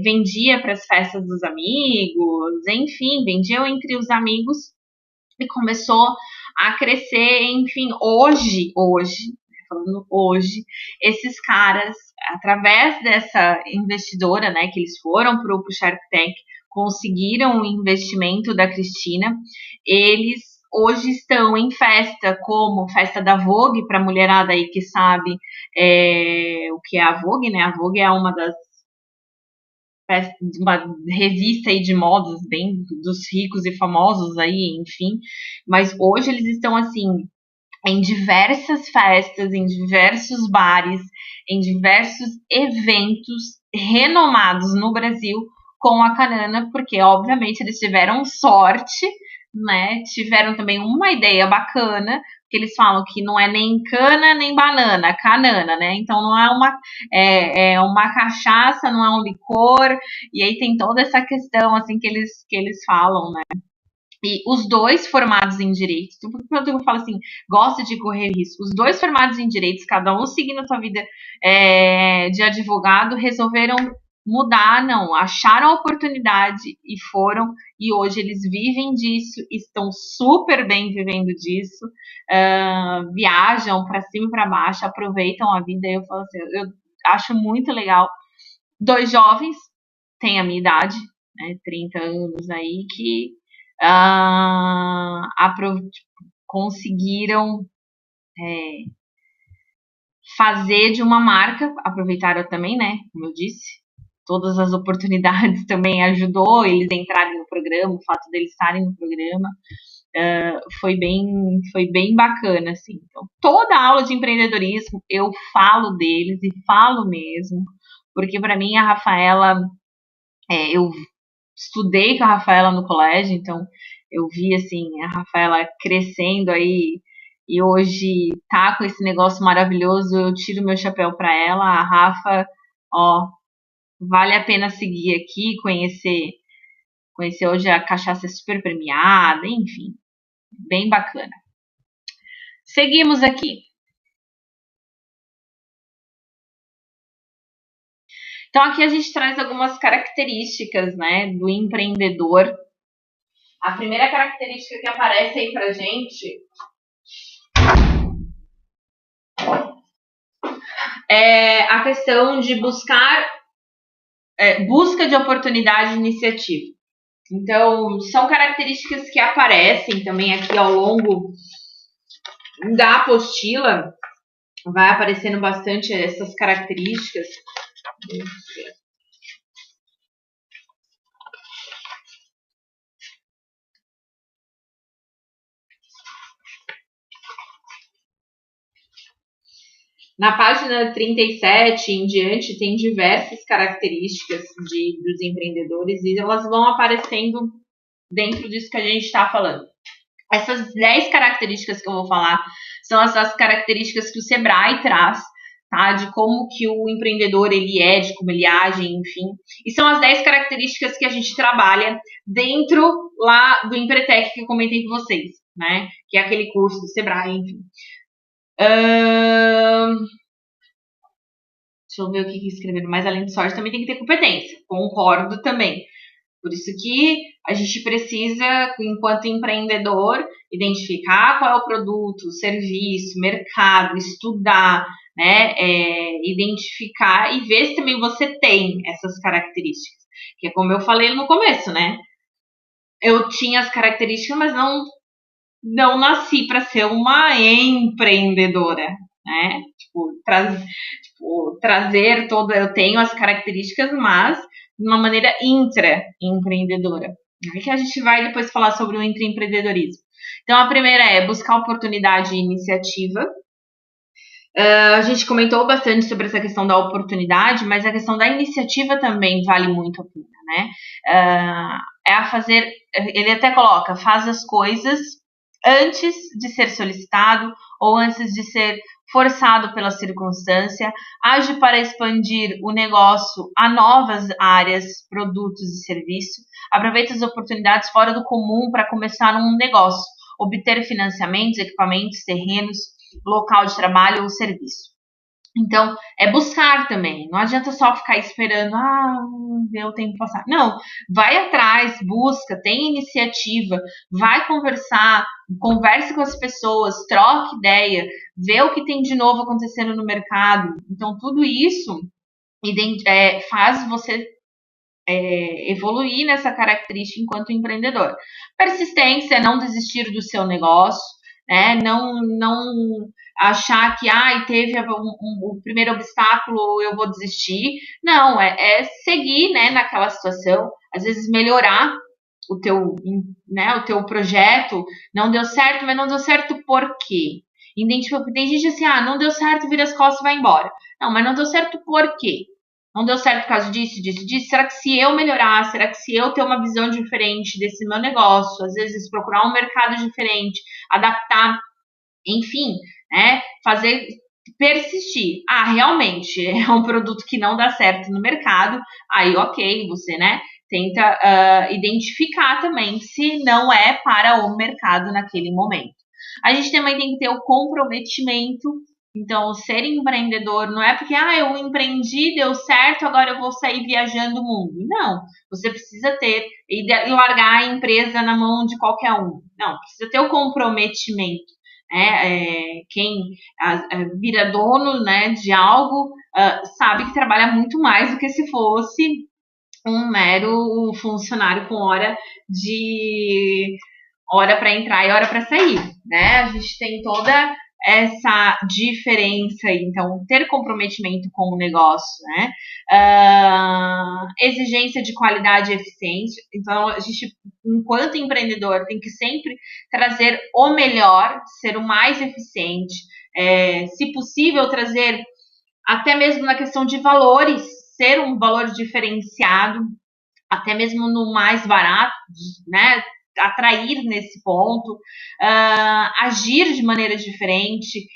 Vendia para as festas dos amigos, enfim, vendiam entre os amigos e começou a crescer, enfim, falando hoje, esses caras, através dessa investidora, né, que eles foram para o Shark Tank, conseguiram o investimento da Cristina, eles hoje estão em festa, como festa da Vogue, para a mulherada aí que sabe o que é a Vogue, né? A Vogue é uma das uma revista aí de modas, bem dos ricos e famosos aí, enfim. Mas hoje eles estão assim em diversas festas, em diversos bares, em diversos eventos renomados no Brasil com a canana, porque obviamente eles tiveram sorte, né? Tiveram também uma ideia bacana, que eles falam que não é nem cana nem banana, canana, né? Então não é é uma cachaça, não é um licor, e aí tem toda essa questão assim que eles falam, né? E os dois formados em direitos, quando eu falo assim, gosta de correr risco, os dois formados em direitos, cada um seguindo a sua vida de advogado, resolveram mudar, não, acharam a oportunidade e foram, e hoje eles vivem disso, estão super bem vivendo disso, viajam para cima e para baixo, aproveitam a vida, eu falo assim, eu acho muito legal. Dois jovens, têm a minha idade, né, 30 anos aí, que conseguiram fazer de uma marca, aproveitaram também, né, como eu disse, todas as oportunidades também ajudou eles entrarem no programa, o fato deles estarem no programa, foi bem bacana, assim. Então, toda aula de empreendedorismo eu falo deles e falo mesmo, porque para mim a Rafaela, eu estudei com a Rafaela no colégio, então eu vi assim a Rafaela crescendo aí e hoje tá com esse negócio maravilhoso. Eu tiro meu chapéu para ela. A Rafa, ó, vale a pena seguir aqui, conhecer hoje a cachaça é super premiada, enfim, bem bacana. Seguimos aqui. Então aqui a gente traz algumas características, né, do empreendedor. A primeira característica que aparece aí pra gente é a questão de busca de oportunidade e iniciativa. Então, são características que aparecem também aqui ao longo da apostila, vai aparecendo bastante essas características. Na página 37 em diante, tem diversas características dos empreendedores e elas vão aparecendo dentro disso que a gente está falando. Essas 10 características que eu vou falar são as características que o Sebrae traz, tá? De como que o empreendedor ele é, de como ele age, enfim. E são as 10 características que a gente trabalha dentro lá do Empretec que eu comentei com vocês, né? Que é aquele curso do Sebrae, enfim. Deixa eu ver o que escreveram. Mas além de sorte, também tem que ter competência. Concordo também. Por isso que a gente precisa, enquanto empreendedor, identificar qual é o produto, o serviço, mercado, estudar, né? Identificar e ver se também você tem essas características. Que é como eu falei no começo, né? Eu tinha as características, mas não nasci para ser uma empreendedora, né? Trazer todo. Eu tenho as características, mas de uma maneira intraempreendedora. Aí que a gente vai depois falar sobre o intraempreendedorismo. Então, a primeira é buscar oportunidade e iniciativa. A gente comentou bastante sobre essa questão da oportunidade, mas a questão da iniciativa também vale muito a pena, né? Ele até coloca, faz as coisas antes de ser solicitado ou antes de ser forçado pela circunstância, age para expandir o negócio a novas áreas, produtos e serviços, aproveita as oportunidades fora do comum para começar um negócio, obter financiamentos, equipamentos, terrenos, local de trabalho ou serviço. Então, é buscar também. Não adianta só ficar esperando, ver o tempo passar. Não, vai atrás, busca, tem iniciativa, vai conversar, converse com as pessoas, troque ideia, vê o que tem de novo acontecendo no mercado. Então, tudo isso faz você evoluir nessa característica enquanto empreendedor. Persistência, não desistir do seu negócio. né? Não achar que teve o primeiro obstáculo, eu vou desistir. Não, é seguir, né, naquela situação, às vezes melhorar o teu, né, o teu projeto. Não deu certo, mas não deu certo por quê? Tem gente assim, não deu certo, vira as costas e vai embora. Não, mas não deu certo por quê? Não deu certo por causa disso, disso, disso. Será que se eu melhorar, será que se eu ter uma visão diferente desse meu negócio, às vezes procurar um mercado diferente, adaptar, enfim, né, fazer persistir. Realmente é um produto que não dá certo no mercado, aí ok, você, né, tenta identificar também se não é para o mercado naquele momento. A gente também tem que ter o comprometimento. Então, ser empreendedor não é porque eu empreendi, deu certo, agora eu vou sair viajando o mundo. Não, você precisa ter e largar a empresa na mão de qualquer um. Não, precisa ter o comprometimento. Quem vira dono, né, de algo sabe que trabalha muito mais do que se fosse um mero funcionário com hora para entrar e hora para sair, né? A gente tem toda essa diferença aí. Então, ter comprometimento com o negócio, né? Exigência de qualidade e eficiência. Então, a gente, enquanto empreendedor, tem que sempre trazer o melhor, ser o mais eficiente, se possível, trazer até mesmo na questão de valores, ser um valor diferenciado, até mesmo no mais barato, né? Atrair nesse ponto, agir de maneira diferente,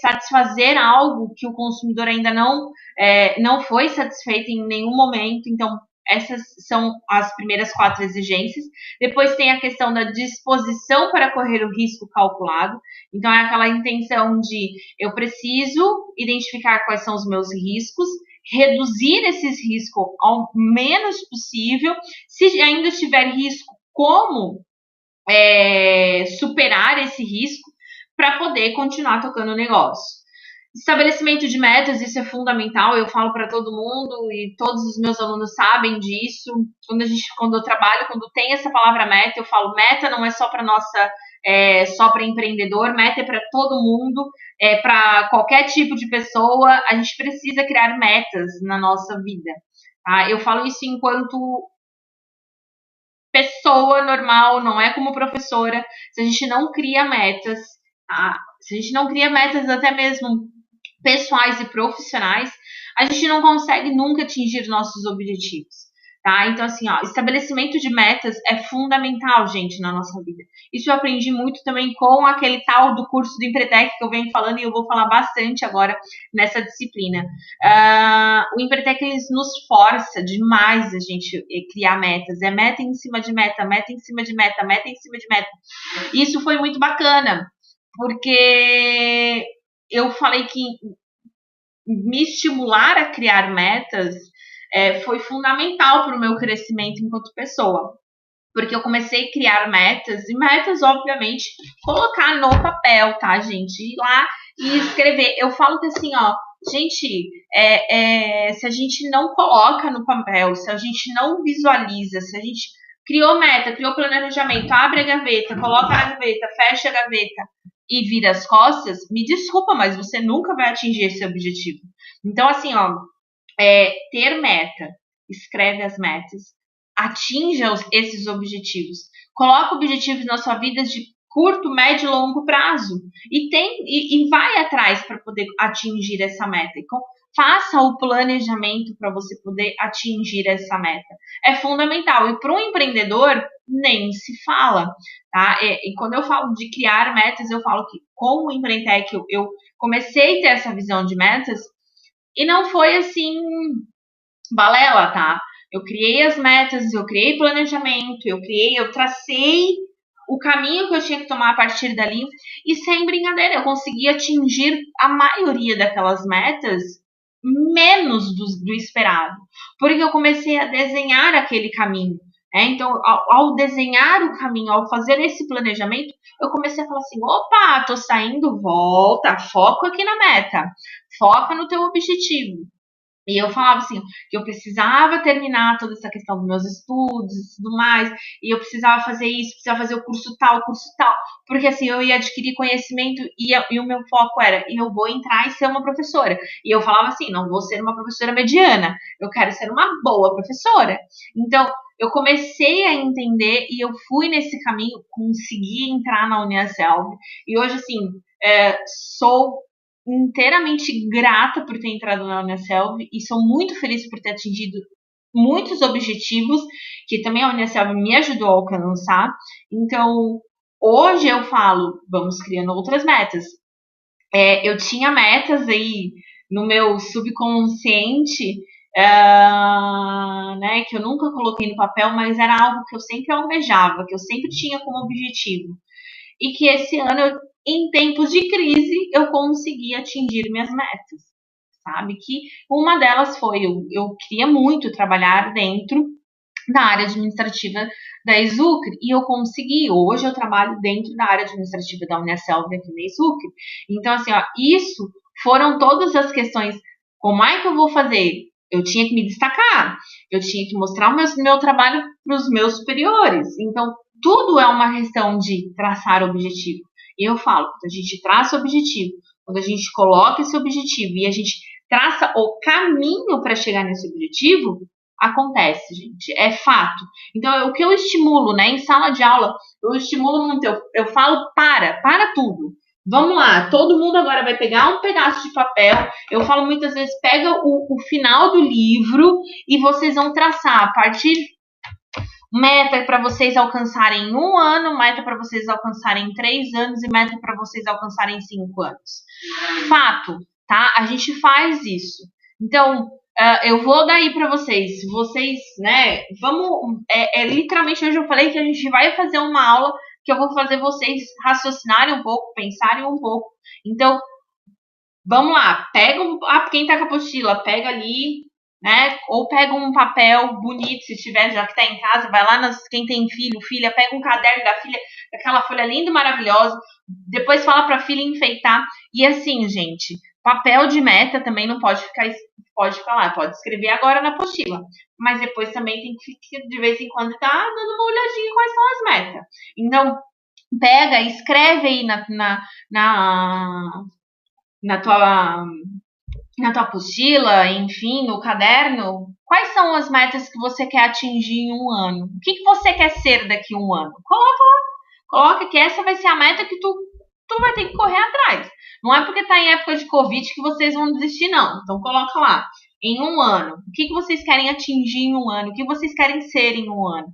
satisfazer algo que o consumidor ainda não foi satisfeito em nenhum momento. Então, essas são as primeiras 4 exigências. Depois tem a questão da disposição para correr o risco calculado. Então, é aquela intenção de eu preciso identificar quais são os meus riscos, reduzir esses riscos ao menos possível. Se ainda tiver risco, como superar esse risco para poder continuar tocando o negócio. Estabelecimento de metas, isso é fundamental, eu falo para todo mundo e todos os meus alunos sabem disso. Quando eu trabalho, quando tem essa palavra meta, eu falo, meta não é só para só para empreendedor, meta é para todo mundo, para qualquer tipo de pessoa. A gente precisa criar metas na nossa vida. Tá? Eu falo isso enquanto pessoa normal, não é como professora. Se a gente não cria metas, se a gente não cria metas até mesmo pessoais e profissionais, a gente não consegue nunca atingir nossos objetivos. Tá? Então, assim, estabelecimento de metas é fundamental, gente, na nossa vida. Isso eu aprendi muito também com aquele tal do curso do Empretec que eu venho falando, e eu vou falar bastante agora nessa disciplina. O Empretec, eles nos força demais a gente criar metas. É meta em cima de meta, meta em cima de meta, meta em cima de meta. Isso foi muito bacana, porque eu falei que me estimular a criar metas foi fundamental para o meu crescimento enquanto pessoa. Porque eu comecei a criar metas, e metas, obviamente, colocar no papel, tá, gente? Ir lá e escrever. Eu falo que assim, gente, se a gente não coloca no papel, se a gente não visualiza, se a gente criou meta, criou planejamento, abre a gaveta, coloca na gaveta, fecha a gaveta e vira as costas, me desculpa, mas você nunca vai atingir esse objetivo. Então, assim, ter meta, escreve as metas, atinja esses objetivos, coloca objetivos na sua vida de curto, médio e longo prazo e vai atrás para poder atingir essa meta. Então, faça o planejamento para você poder atingir essa meta. É fundamental. E para um empreendedor, nem se fala. Tá? E quando eu falo de criar metas, eu falo que com o Empreendtec eu comecei a ter essa visão de metas e não foi assim balela, tá? Eu criei as metas, eu criei planejamento, eu tracei o caminho que eu tinha que tomar a partir dali e sem brincadeira, eu consegui atingir a maioria daquelas metas menos do esperado, porque eu comecei a desenhar aquele caminho. Então, ao desenhar o caminho, ao fazer esse planejamento, eu comecei a falar assim, opa, tô saindo, volta, foco aqui na meta, foca no teu objetivo. E eu falava assim, que eu precisava terminar toda essa questão dos meus estudos e tudo mais, e eu precisava fazer isso, precisava fazer o curso tal, porque assim, eu ia adquirir conhecimento e o meu foco era, eu vou entrar e ser uma professora. E eu falava assim, não vou ser uma professora mediana, eu quero ser uma boa professora. Então, eu comecei a entender e eu fui nesse caminho, consegui entrar na Uniaselv, e hoje, assim, sou inteiramente grata por ter entrado na Uniaselv e sou muito feliz por ter atingido muitos objetivos que também a Uniaselv me ajudou a alcançar. Então, hoje eu falo, vamos criando outras metas. Eu tinha metas aí no meu subconsciente, né, que eu nunca coloquei no papel, mas era algo que eu sempre almejava, que eu sempre tinha como objetivo e que esse ano, em tempos de crise, eu consegui atingir minhas metas, sabe? Que uma delas foi, eu queria muito trabalhar dentro da área administrativa da Exucre e eu consegui. Hoje eu trabalho dentro da área administrativa da Uniaselv aqui na Exucre. Então, assim, ó, isso foram todas as questões. Como é que eu vou fazer? Eu tinha que me destacar, eu tinha que mostrar o meu trabalho para os meus superiores. Então, tudo é uma questão de traçar objetivo. E eu falo, quando a gente traça o objetivo, quando a gente coloca esse objetivo e a gente traça o caminho para chegar nesse objetivo, acontece, gente, é fato. Então, o que eu estimulo, né, em sala de aula, eu estimulo muito, eu falo, para tudo. Vamos lá, todo mundo agora vai pegar um pedaço de papel. Eu falo muitas vezes, pega o final do livro e vocês vão traçar a partir meta para vocês alcançarem em 1 ano, meta para vocês alcançarem em 3 anos e meta para vocês alcançarem em 5 anos. Fato, tá? A gente faz isso. Então, eu vou dar aí para vocês, né, vamos, literalmente hoje eu falei que a gente vai fazer uma aula que eu vou fazer vocês raciocinarem um pouco, pensarem um pouco. Então, vamos lá, quem tá com a apostila, pega ali, né? Ou pega um papel bonito, se tiver, já que tá em casa, vai lá quem tem filho, filha, pega um caderno da filha, aquela folha linda e maravilhosa, depois fala pra filha enfeitar. E assim, gente, papel de meta também não pode ficar lá, pode escrever agora na apostila, mas depois também tem que, de vez em quando, tá dando uma olhadinha quais são as metas. Então, pega, escreve aí na tua apostila, enfim, no caderno, quais são as metas que você quer atingir em 1 ano? O que você quer ser daqui a 1 ano? Coloca que essa vai ser a meta que tu vai ter que correr atrás. Não é porque tá em época de Covid que vocês vão desistir, não. Então coloca lá, em 1 ano, o que vocês querem atingir em 1 ano? O que vocês querem ser em 1 ano?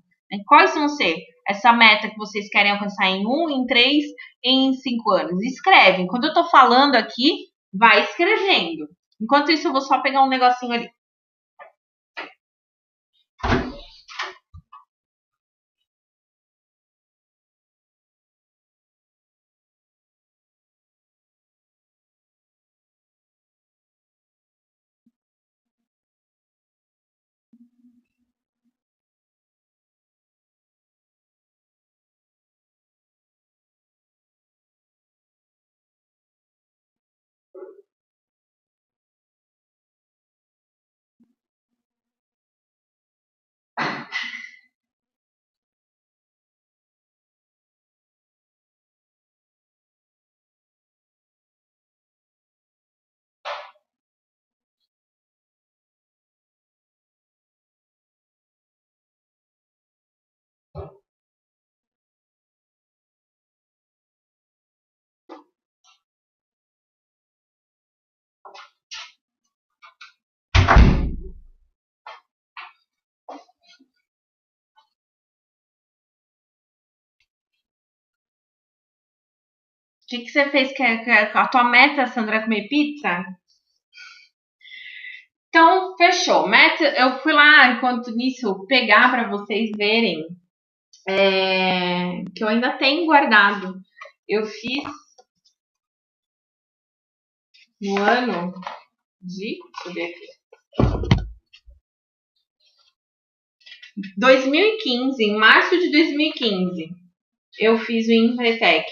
Quais vão ser essa meta que vocês querem alcançar em 1, em 3, em 5 anos? Escreve. Quando eu tô falando aqui, vai escrevendo. Enquanto isso, eu vou só pegar um negocinho ali. O que você fez? A tua meta, Sandra, é comer pizza? Então, fechou. Meta, eu fui lá, enquanto nisso, pegar para vocês verem que eu ainda tenho guardado. Eu fiz no ano de, deixa eu ver aqui, 2015, em março de 2015, eu fiz o Empretec.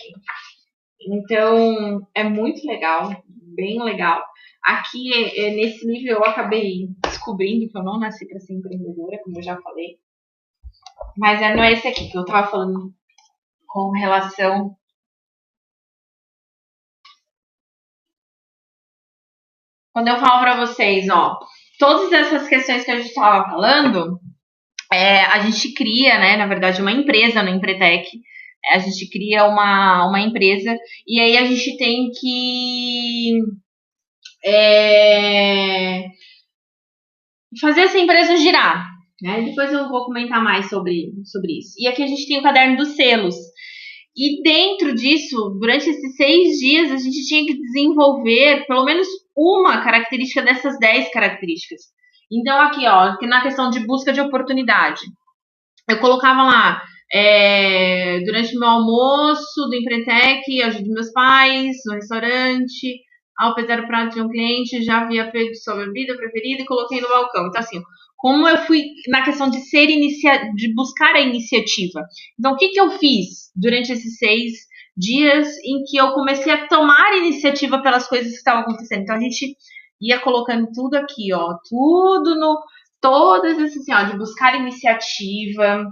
Então, é muito legal, bem legal. Aqui, nesse livro, eu acabei descobrindo que eu não nasci para ser empreendedora, como eu já falei. Mas não é esse aqui que eu tava falando com relação. Quando eu falo para vocês, ó, todas essas questões que a gente estava falando, a gente cria, né, na verdade, uma empresa no Empretec. A gente cria uma empresa e aí a gente tem que fazer essa empresa girar. Né? Depois eu vou comentar mais sobre isso. E aqui a gente tem o caderno dos selos. E dentro disso, durante esses 6 dias, a gente tinha que desenvolver pelo menos uma característica dessas 10 características. Então, aqui, ó, na questão de busca de oportunidade, eu colocava lá, durante o meu almoço do Empretec, ajudo meus pais no restaurante, ao pesar o prato de um cliente, já havia feito sua bebida preferida e coloquei no balcão. Então, assim, como eu fui na questão de de buscar a iniciativa. Então, o que eu fiz durante esses 6 dias em que eu comecei a tomar iniciativa pelas coisas que estavam acontecendo? Então, a gente ia colocando tudo aqui, ó, tudo no todas essas assim, ó, de buscar iniciativa.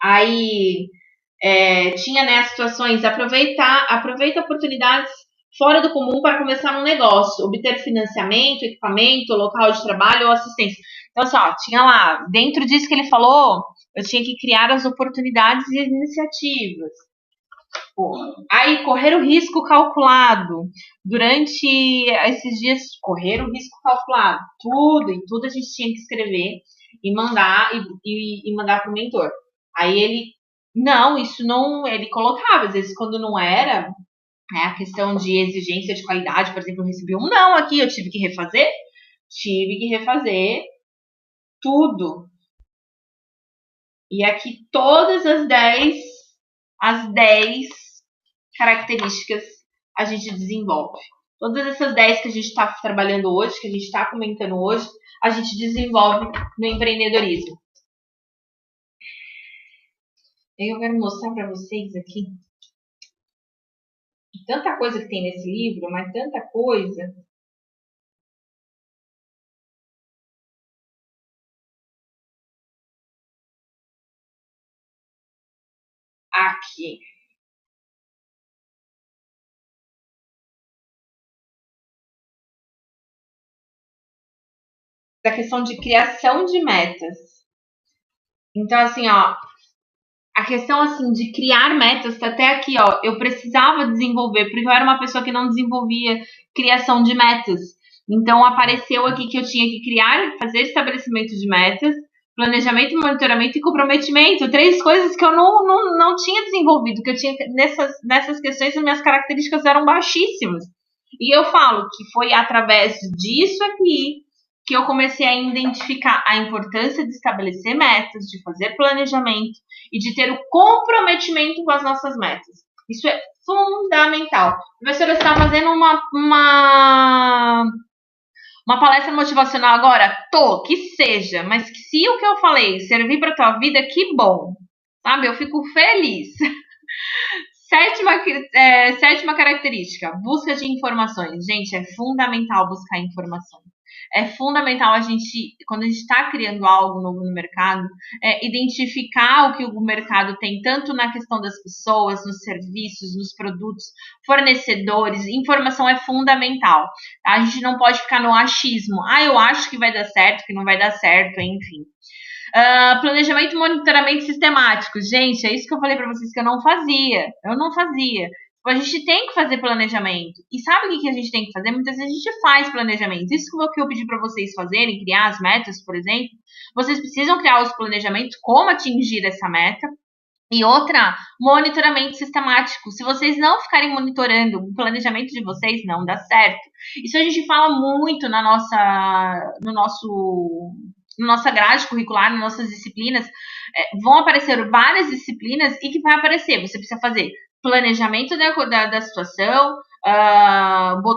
Aí tinha, né, as situações, aproveita oportunidades fora do comum para começar um negócio, obter financiamento, equipamento, local de trabalho ou assistência. Então, assim, ó, tinha lá, dentro disso que ele falou, eu tinha que criar as oportunidades e as iniciativas. Pô. Aí, correr o risco calculado. Durante esses dias, correr o risco calculado. Tudo a gente tinha que escrever e mandar e mandar para o mentor. Aí ele, não, isso não, ele colocava, às vezes quando não era, a questão de exigência de qualidade, por exemplo, eu recebi um não aqui, eu tive que refazer tudo. E aqui todas as 10 características a gente desenvolve. Todas essas 10 que a gente está trabalhando hoje, que a gente está comentando hoje, a gente desenvolve no empreendedorismo. Eu quero mostrar para vocês aqui tanta coisa que tem nesse livro, mas tanta coisa. Aqui. Da questão de criação de metas. Então, assim, ó, a questão, assim, de criar metas, tá até aqui, ó, eu precisava desenvolver, porque eu era uma pessoa que não desenvolvia criação de metas. Então, apareceu aqui que eu tinha que criar, fazer estabelecimento de metas, planejamento, monitoramento e comprometimento. 3 coisas que eu não tinha desenvolvido, que eu tinha, nessas questões, as minhas características eram baixíssimas. E eu falo que foi através disso aqui que eu comecei a identificar a importância de estabelecer metas, de fazer planejamento e de ter o comprometimento com as nossas metas. Isso é fundamental. Professora, você está fazendo uma palestra motivacional agora? Que seja, mas que se o que eu falei servir para tua vida, que bom. Sabe? Eu fico feliz. Sétima característica, busca de informações. Gente, é fundamental buscar informações. É fundamental a gente, quando a gente está criando algo novo no mercado, identificar o que o mercado tem, tanto na questão das pessoas, nos serviços, nos produtos, fornecedores. Informação é fundamental. A gente não pode ficar no achismo. Eu acho que vai dar certo, que não vai dar certo, enfim. Planejamento e monitoramento sistemático. Gente, é isso que eu falei para vocês que eu não fazia. A gente tem que fazer planejamento. E sabe o que a gente tem que fazer? Muitas vezes a gente faz planejamento. Isso que eu pedi para vocês fazerem, criar as metas, por exemplo. Vocês precisam criar os planejamentos, como atingir essa meta. E outra, monitoramento sistemático. Se vocês não ficarem monitorando o planejamento de vocês, não dá certo. Isso a gente fala muito na nossa grade curricular, nas nossas disciplinas. Vão aparecer várias disciplinas e que vai aparecer. Você precisa fazer planejamento da situação,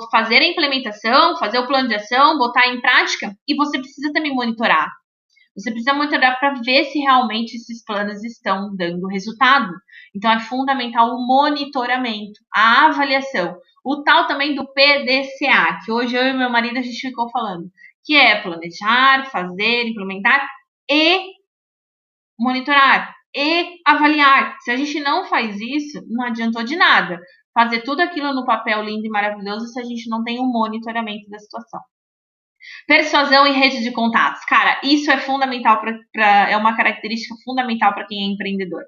fazer a implementação, fazer o plano de ação, botar em prática, e você precisa também monitorar. Você precisa monitorar para ver se realmente esses planos estão dando resultado. Então, é fundamental o monitoramento, a avaliação. o tal também do PDCA, que hoje eu e meu marido a gente ficou falando, que é planejar, fazer, implementar e monitorar e avaliar. Se a gente não faz isso, não adiantou de nada fazer tudo aquilo no papel lindo e maravilhoso se a gente não tem um monitoramento da situação. Persuasão e rede de contatos. Cara, isso é fundamental é uma característica fundamental para quem é empreendedor.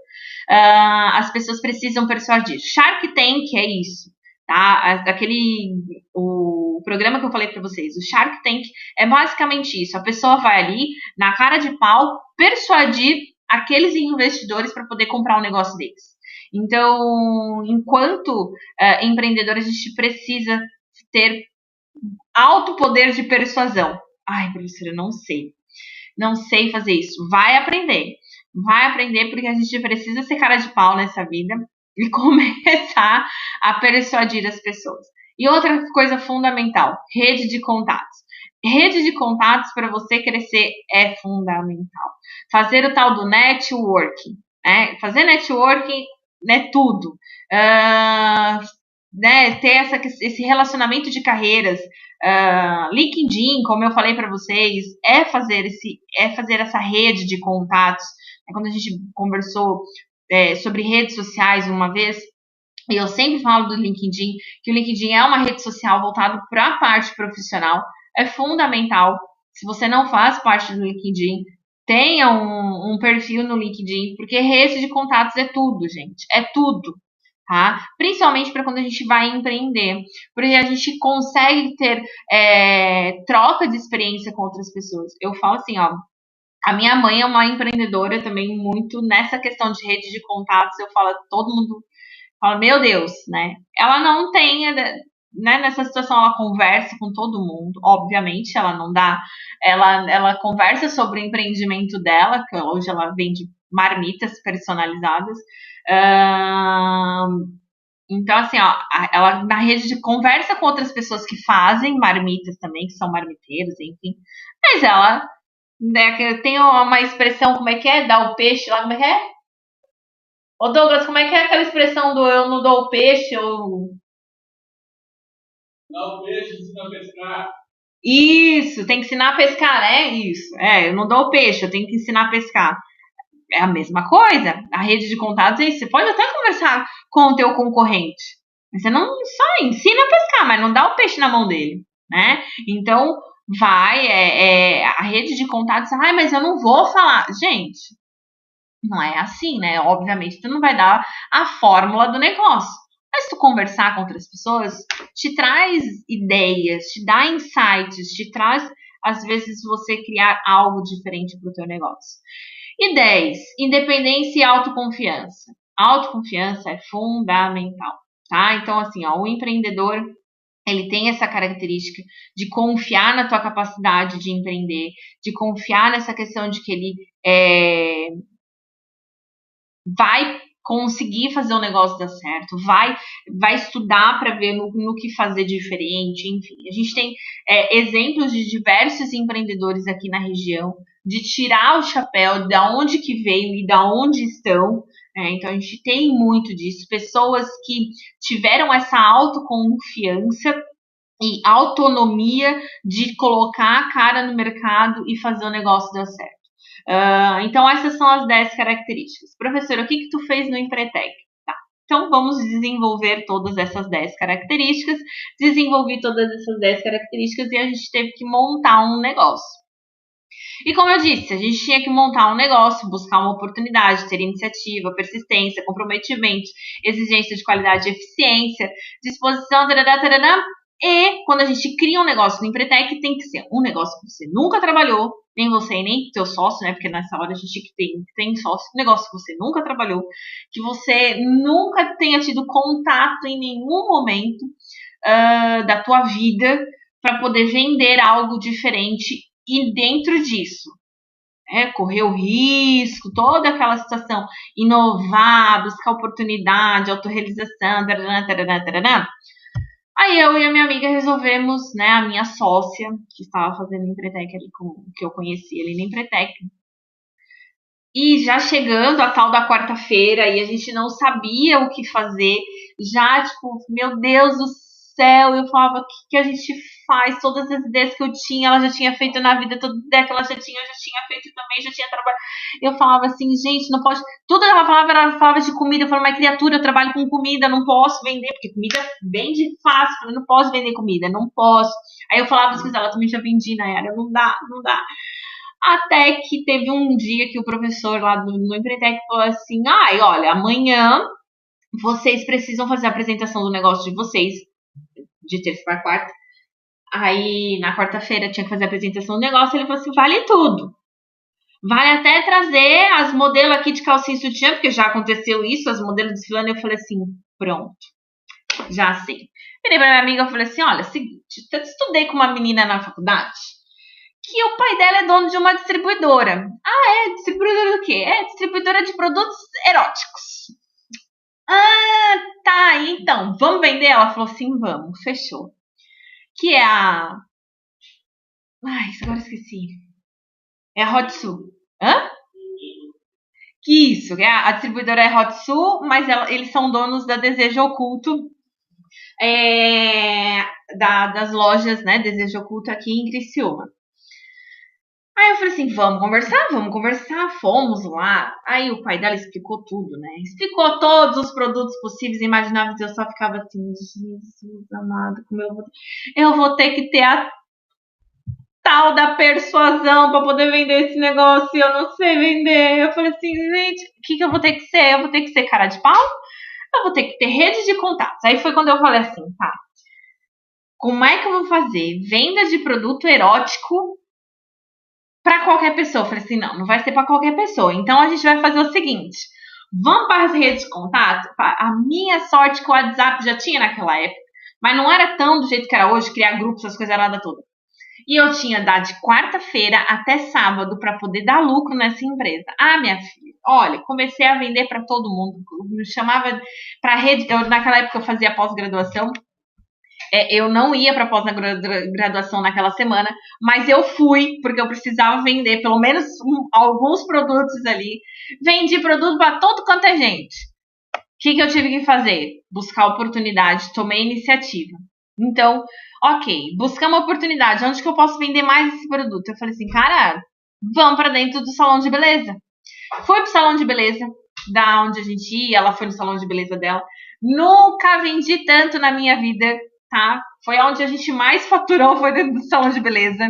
As pessoas precisam persuadir. Shark Tank é isso. Tá? O programa que eu falei para vocês, o Shark Tank é basicamente isso. A pessoa vai ali, na cara de pau, persuadir aqueles investidores para poder comprar o negócio deles. Então, enquanto empreendedor, a gente precisa ter alto poder de persuasão. Ai, professora, não sei. Não sei fazer isso. Vai aprender. Vai aprender porque a gente precisa ser cara de pau nessa vida e começar a persuadir as pessoas. E outra coisa fundamental, rede de contatos. Rede de contatos para você crescer é fundamental. Fazer o tal do networking. Né? Fazer networking é tudo. Né, ter esse relacionamento de carreiras, LinkedIn, como eu falei para vocês, é fazer essa rede de contatos. Quando a gente conversou sobre redes sociais uma vez, e eu sempre falo do LinkedIn, que o LinkedIn é uma rede social voltada para a parte profissional, é fundamental. Se você não faz parte do LinkedIn, tenha um perfil no LinkedIn, porque rede de contatos é tudo, gente, é tudo. Tá? Principalmente para quando a gente vai empreender, porque a gente consegue ter troca de experiência com outras pessoas. Eu falo assim, ó, a minha mãe é uma empreendedora também muito nessa questão de rede de contatos. Eu falo, todo mundo fala, meu Deus, né? Ela não tem, né, nessa situação ela conversa com todo mundo, obviamente ela não dá, ela conversa sobre o empreendimento dela, que hoje ela vende marmitas personalizadas. Então, assim, ó, ela na rede de conversa com outras pessoas que fazem marmitas também, que são marmiteiros, enfim. Mas ela, né, tem uma expressão, como é que é? Dar o peixe lá, como é que é? Ô Douglas, como é que é aquela expressão do eu não dou o peixe? Ou... Dá o peixe, ensina a pescar. Isso, tem que ensinar a pescar, né? Isso. Eu não dou o peixe, eu tenho que ensinar a pescar. É a mesma coisa. A rede de contatos é isso. Você pode até conversar com o teu concorrente. Você não só ensina a pescar, mas não dá o peixe na mão dele, né? Então, a rede de contatos, mas eu não vou falar. Gente, não é assim, né? Obviamente, tu não vai dar a fórmula do negócio. Mas se tu conversar com outras pessoas, te traz ideias, te dá insights, te traz, às vezes, você criar algo diferente para o teu negócio. E 10, independência e autoconfiança. Autoconfiança é fundamental, tá? Então, assim, ó, o empreendedor, ele tem essa característica de confiar na tua capacidade de empreender, de confiar nessa questão de que ele vai conseguir fazer o negócio dar certo, vai estudar para ver no que fazer diferente, enfim. A gente tem exemplos de diversos empreendedores aqui na região, de tirar o chapéu de onde que veio e da onde estão. Então a gente tem muito disso, pessoas que tiveram essa autoconfiança e autonomia de colocar a cara no mercado e fazer o negócio dar certo. Então, essas são as 10 características. Professor, o que tu fez no Empretec? Tá. Então, vamos desenvolver todas essas 10 características. Desenvolvi todas essas 10 características e a gente teve que montar um negócio. E como eu disse, a gente tinha que montar um negócio, buscar uma oportunidade, ter iniciativa, persistência, comprometimento, exigência de qualidade e eficiência, disposição, tarará, tarará. E quando a gente cria um negócio no Empretec, tem que ser um negócio que você nunca trabalhou, nem você nem seu sócio, né? Porque nessa hora a gente tem sócio, um negócio que você nunca trabalhou, que você nunca tenha tido contato em nenhum momento da tua vida para poder vender algo diferente e dentro disso correr o risco, toda aquela situação, inovar, buscar oportunidade, autorrealização, tarará, tarará, tarará. Aí eu e a minha amiga resolvemos, né, a minha sócia, que estava fazendo Empretec ali, que eu conheci ali no Empretec, e já chegando a tal da quarta-feira, e a gente não sabia o que fazer, já, tipo, meu Deus do céu, eu falava, o que a gente faz? Todas as ideias que eu tinha, ela já tinha feito na vida, toda ideia que ela já tinha, eu já tinha feito também, já tinha trabalhado. Eu falava assim, gente, não pode. Tudo que ela falava de comida. Eu falava, mas criatura, eu trabalho com comida, não posso vender, porque comida vende fácil. Eu falei, não posso vender comida, não posso. Aí eu falava as coisas, ela também já vendi na era, não dá, não dá. Até que teve um dia que o professor lá no Empretec falou assim, ai, olha, amanhã vocês precisam fazer a apresentação do negócio de vocês, de terça para quarta. Aí, na quarta-feira, tinha que fazer a apresentação do negócio. Ele falou assim, vale tudo. Vale até trazer as modelos aqui de calcinha e sutiã, porque já aconteceu isso, as modelos desfilando. Eu falei assim, pronto, já sei. Virei pra minha amiga e falei assim, olha, seguinte, eu estudei com uma menina na faculdade, que o pai dela é dono de uma distribuidora. Ah, é? Distribuidora do quê? É distribuidora de produtos eróticos. Ah, tá, então, vamos vender? Ela falou assim, vamos, fechou. Que é a... Ai, agora esqueci. É a Hotsu. Hã? Que isso, a distribuidora é Hotsu, mas eles são donos da Desejo Oculto, das lojas, né, Desejo Oculto aqui em Criciúma. Aí eu falei assim, vamos conversar, fomos lá. Aí o pai dela explicou tudo, né? Explicou todos os produtos possíveis e imagináveis. Eu só ficava assim, Jesus amado, como eu vou ter que ter a tal da persuasão para poder vender esse negócio e eu não sei vender. Eu falei assim, gente, o que eu vou ter que ser? Eu vou ter que ser cara de pau? Eu vou ter que ter rede de contatos. Aí foi quando eu falei assim, tá, como é que eu vou fazer venda de produto erótico para qualquer pessoa? Eu falei assim, não vai ser para qualquer pessoa. Então a gente vai fazer o seguinte, vamos para as redes de contato? A minha sorte que o WhatsApp já tinha naquela época, mas não era tão do jeito que era hoje, criar grupos, essas coisas erradas todas. E eu tinha dado de quarta-feira até sábado para poder dar lucro nessa empresa. Ah, minha filha, olha, comecei a vender para todo mundo. Me chamava para rede. Naquela época eu fazia pós-graduação. Eu não ia para pós-graduação naquela semana, mas eu fui porque eu precisava vender pelo menos alguns produtos ali. Vendi produto para todo quanto é gente. O que eu tive que fazer? Buscar oportunidade, tomei iniciativa. Então, ok, buscamos uma oportunidade. Onde que eu posso vender mais esse produto? Eu falei assim, cara, vamos para dentro do salão de beleza. Fui pro salão de beleza, da onde a gente ia, ela foi no salão de beleza dela. Nunca vendi tanto na minha vida, tá? Foi onde a gente mais faturou, foi dentro do salão de beleza.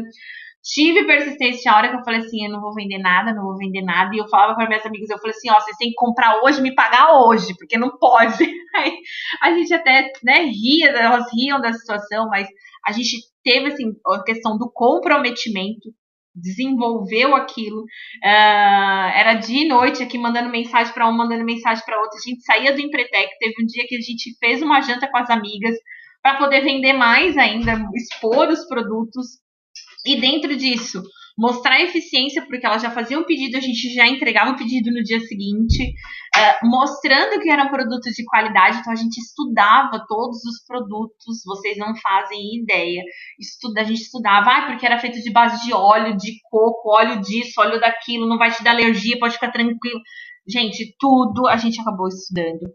Tive persistência a hora que eu falei assim, eu não vou vender nada, não vou vender nada. E eu falava para minhas amigas, eu falei assim, ó, vocês têm que comprar hoje, me pagar hoje, porque não pode. Aí a gente até, né, ria, elas riam da situação, mas a gente teve, assim, a questão do comprometimento, desenvolveu aquilo. Era dia e noite aqui, mandando mensagem para um, mandando mensagem para outra. A gente saía do Empretec, teve um dia que a gente fez uma janta com as amigas para poder vender mais ainda, expor os produtos. E dentro disso, mostrar a eficiência, porque ela já fazia um pedido, a gente já entregava o pedido no dia seguinte, mostrando que era um produto de qualidade, então a gente estudava todos os produtos, vocês não fazem ideia. A gente estudava, porque era feito de base de óleo, de coco, óleo disso, óleo daquilo, não vai te dar alergia, pode ficar tranquilo. Gente, tudo a gente acabou estudando.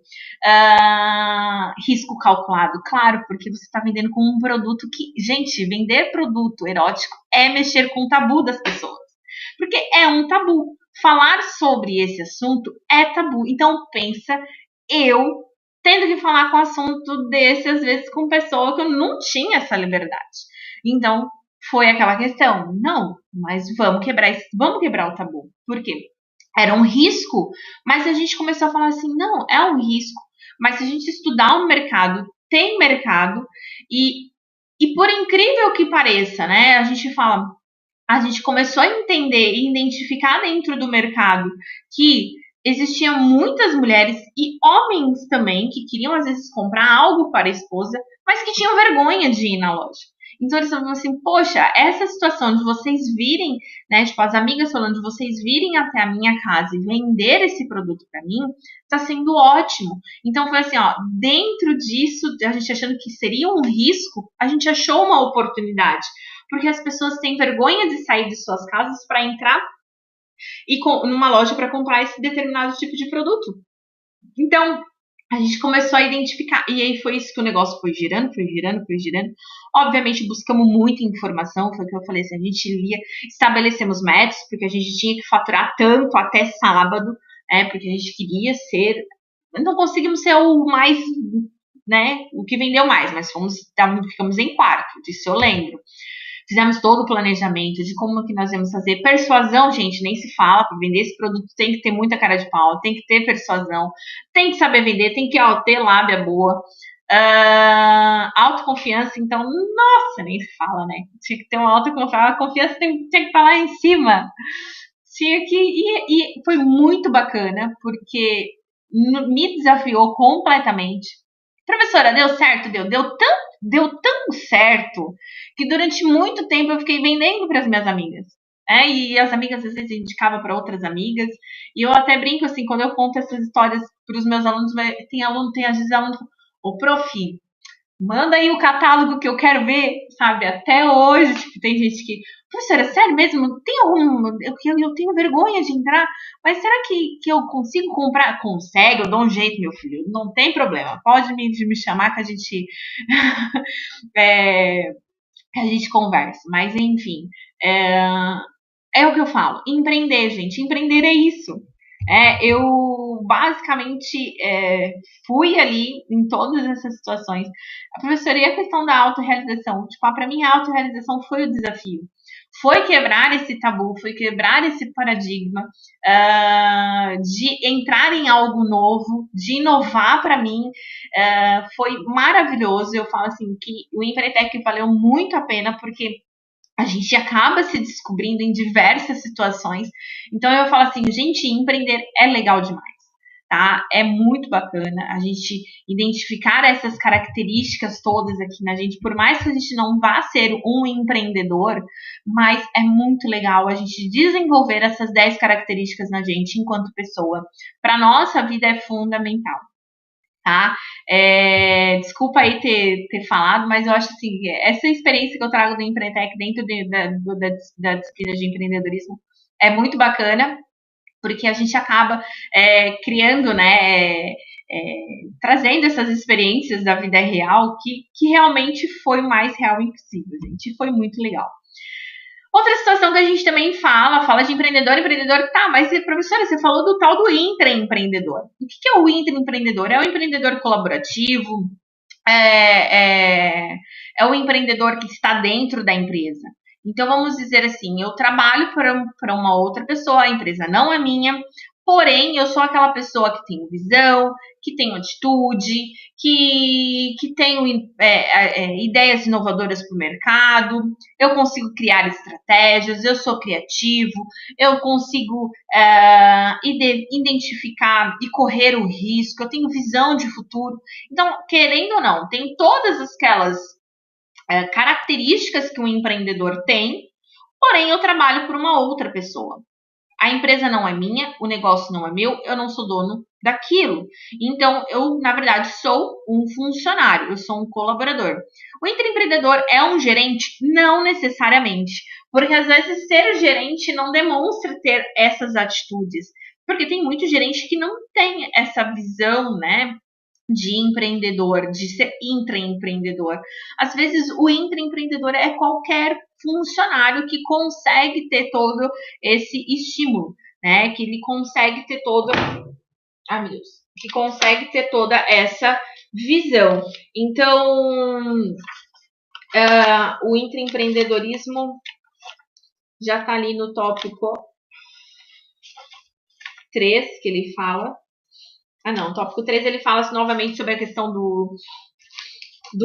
Risco calculado, claro, porque você está vendendo com um produto que... Gente, vender produto erótico é mexer com o tabu das pessoas. Porque é um tabu. Falar sobre esse assunto é tabu. Então, pensa, eu tendo que falar com um assunto desse, às vezes, com pessoa que eu não tinha essa liberdade. Então, foi aquela questão. Não, mas vamos quebrar o tabu. Por quê? Era um risco, mas a gente começou a falar assim, não, é um risco, mas se a gente estudar o mercado, tem mercado, e por incrível que pareça, né, a gente começou a entender e identificar dentro do mercado que existiam muitas mulheres e homens também que queriam às vezes comprar algo para a esposa, mas que tinham vergonha de ir na loja. Então eles falavam assim, poxa, essa situação de vocês virem, né, tipo as amigas falando de vocês virem até a minha casa e vender esse produto para mim, tá sendo ótimo. Então foi assim, ó, dentro disso, a gente achando que seria um risco, a gente achou uma oportunidade, porque as pessoas têm vergonha de sair de suas casas para entrar e numa loja para comprar esse determinado tipo de produto. Então, a gente começou a identificar, e aí foi isso que o negócio foi girando, foi girando, foi girando. Obviamente buscamos muita informação, foi o que eu falei, assim, a gente lia, estabelecemos metas, porque a gente tinha que faturar tanto até sábado, porque a gente queria ser, não conseguimos ser o mais, né, o que vendeu mais, mas ficamos em quarto, disso eu lembro. Fizemos todo o planejamento de como que nós íamos fazer. Persuasão, gente, nem se fala. Para vender esse produto tem que ter muita cara de pau, tem que ter persuasão, tem que saber vender, tem que ter lábia boa. Autoconfiança, então, nossa, nem se fala, né? Tinha que ter uma autoconfiança. A confiança tinha que estar lá em cima. Tinha que. E foi muito bacana, porque me desafiou completamente. Professora, deu certo? Deu tão certo que durante muito tempo eu fiquei vendendo para as minhas amigas. E as amigas às vezes indicavam para outras amigas. E eu até brinco assim, quando eu conto essas histórias para os meus alunos, tem às vezes aluno, o prof, manda aí o catálogo que eu quero ver, sabe? Até hoje, tipo, tem gente que, professora, sério mesmo? Tem algum. Eu tenho vergonha de entrar, mas será que eu consigo comprar? Consegue, eu dou um jeito, meu filho. Não tem problema. Pode me chamar que a gente. é, que a gente conversa. Mas, enfim. É o que eu falo. Empreender, gente. Empreender é isso. Eu basicamente fui ali em todas essas situações. A professora, e a questão da autorrealização? Tipo, para mim, a autorrealização foi o desafio. Foi quebrar esse tabu, foi quebrar esse paradigma de entrar em algo novo, de inovar para mim. Foi maravilhoso. Eu falo assim que o Empretec valeu muito a pena, porque a gente acaba se descobrindo em diversas situações. Então eu falo assim, gente, empreender é legal demais, tá? É muito bacana a gente identificar essas características todas aqui na gente, por mais que a gente não vá ser um empreendedor, mas é muito legal a gente desenvolver essas 10 características na gente enquanto pessoa. Para nossa vida é fundamental. Tá? Desculpa aí ter falado, mas eu acho assim, essa experiência que eu trago do Empretec dentro da disciplina de empreendedorismo é muito bacana, porque a gente acaba criando, né, trazendo essas experiências da vida real que realmente foi o mais real impossível, gente, foi muito legal. Outra situação que a gente também fala de empreendedor, tá, mas professora, você falou do tal do intraempreendedor. O que é o intraempreendedor? É o empreendedor colaborativo, é o empreendedor que está dentro da empresa. Então, vamos dizer assim, eu trabalho para uma outra pessoa, a empresa não é minha, porém, eu sou aquela pessoa que tem visão, que tem atitude, que tem ideias inovadoras para o mercado, eu consigo criar estratégias, eu sou criativo, eu consigo identificar e correr o risco, eu tenho visão de futuro. Então, querendo ou não, tem todas aquelas características que um empreendedor tem, porém eu trabalho por uma outra pessoa. A empresa não é minha, o negócio não é meu, eu não sou dono daquilo. Então, eu, na verdade, sou um funcionário, eu sou um colaborador. O intraempreendedor é um gerente? Não necessariamente, porque às vezes ser gerente não demonstra ter essas atitudes, porque tem muito gerente que não tem essa visão, né, de empreendedor, de ser intraempreendedor. Às vezes o intraempreendedor é qualquer funcionário que consegue ter todo esse estímulo, né? Que ele consegue ter todo, meu Deus, que consegue ter toda essa visão. Então, o intraempreendedorismo já está ali no tópico 3 que ele fala. No tópico 3 ele fala novamente sobre a questão do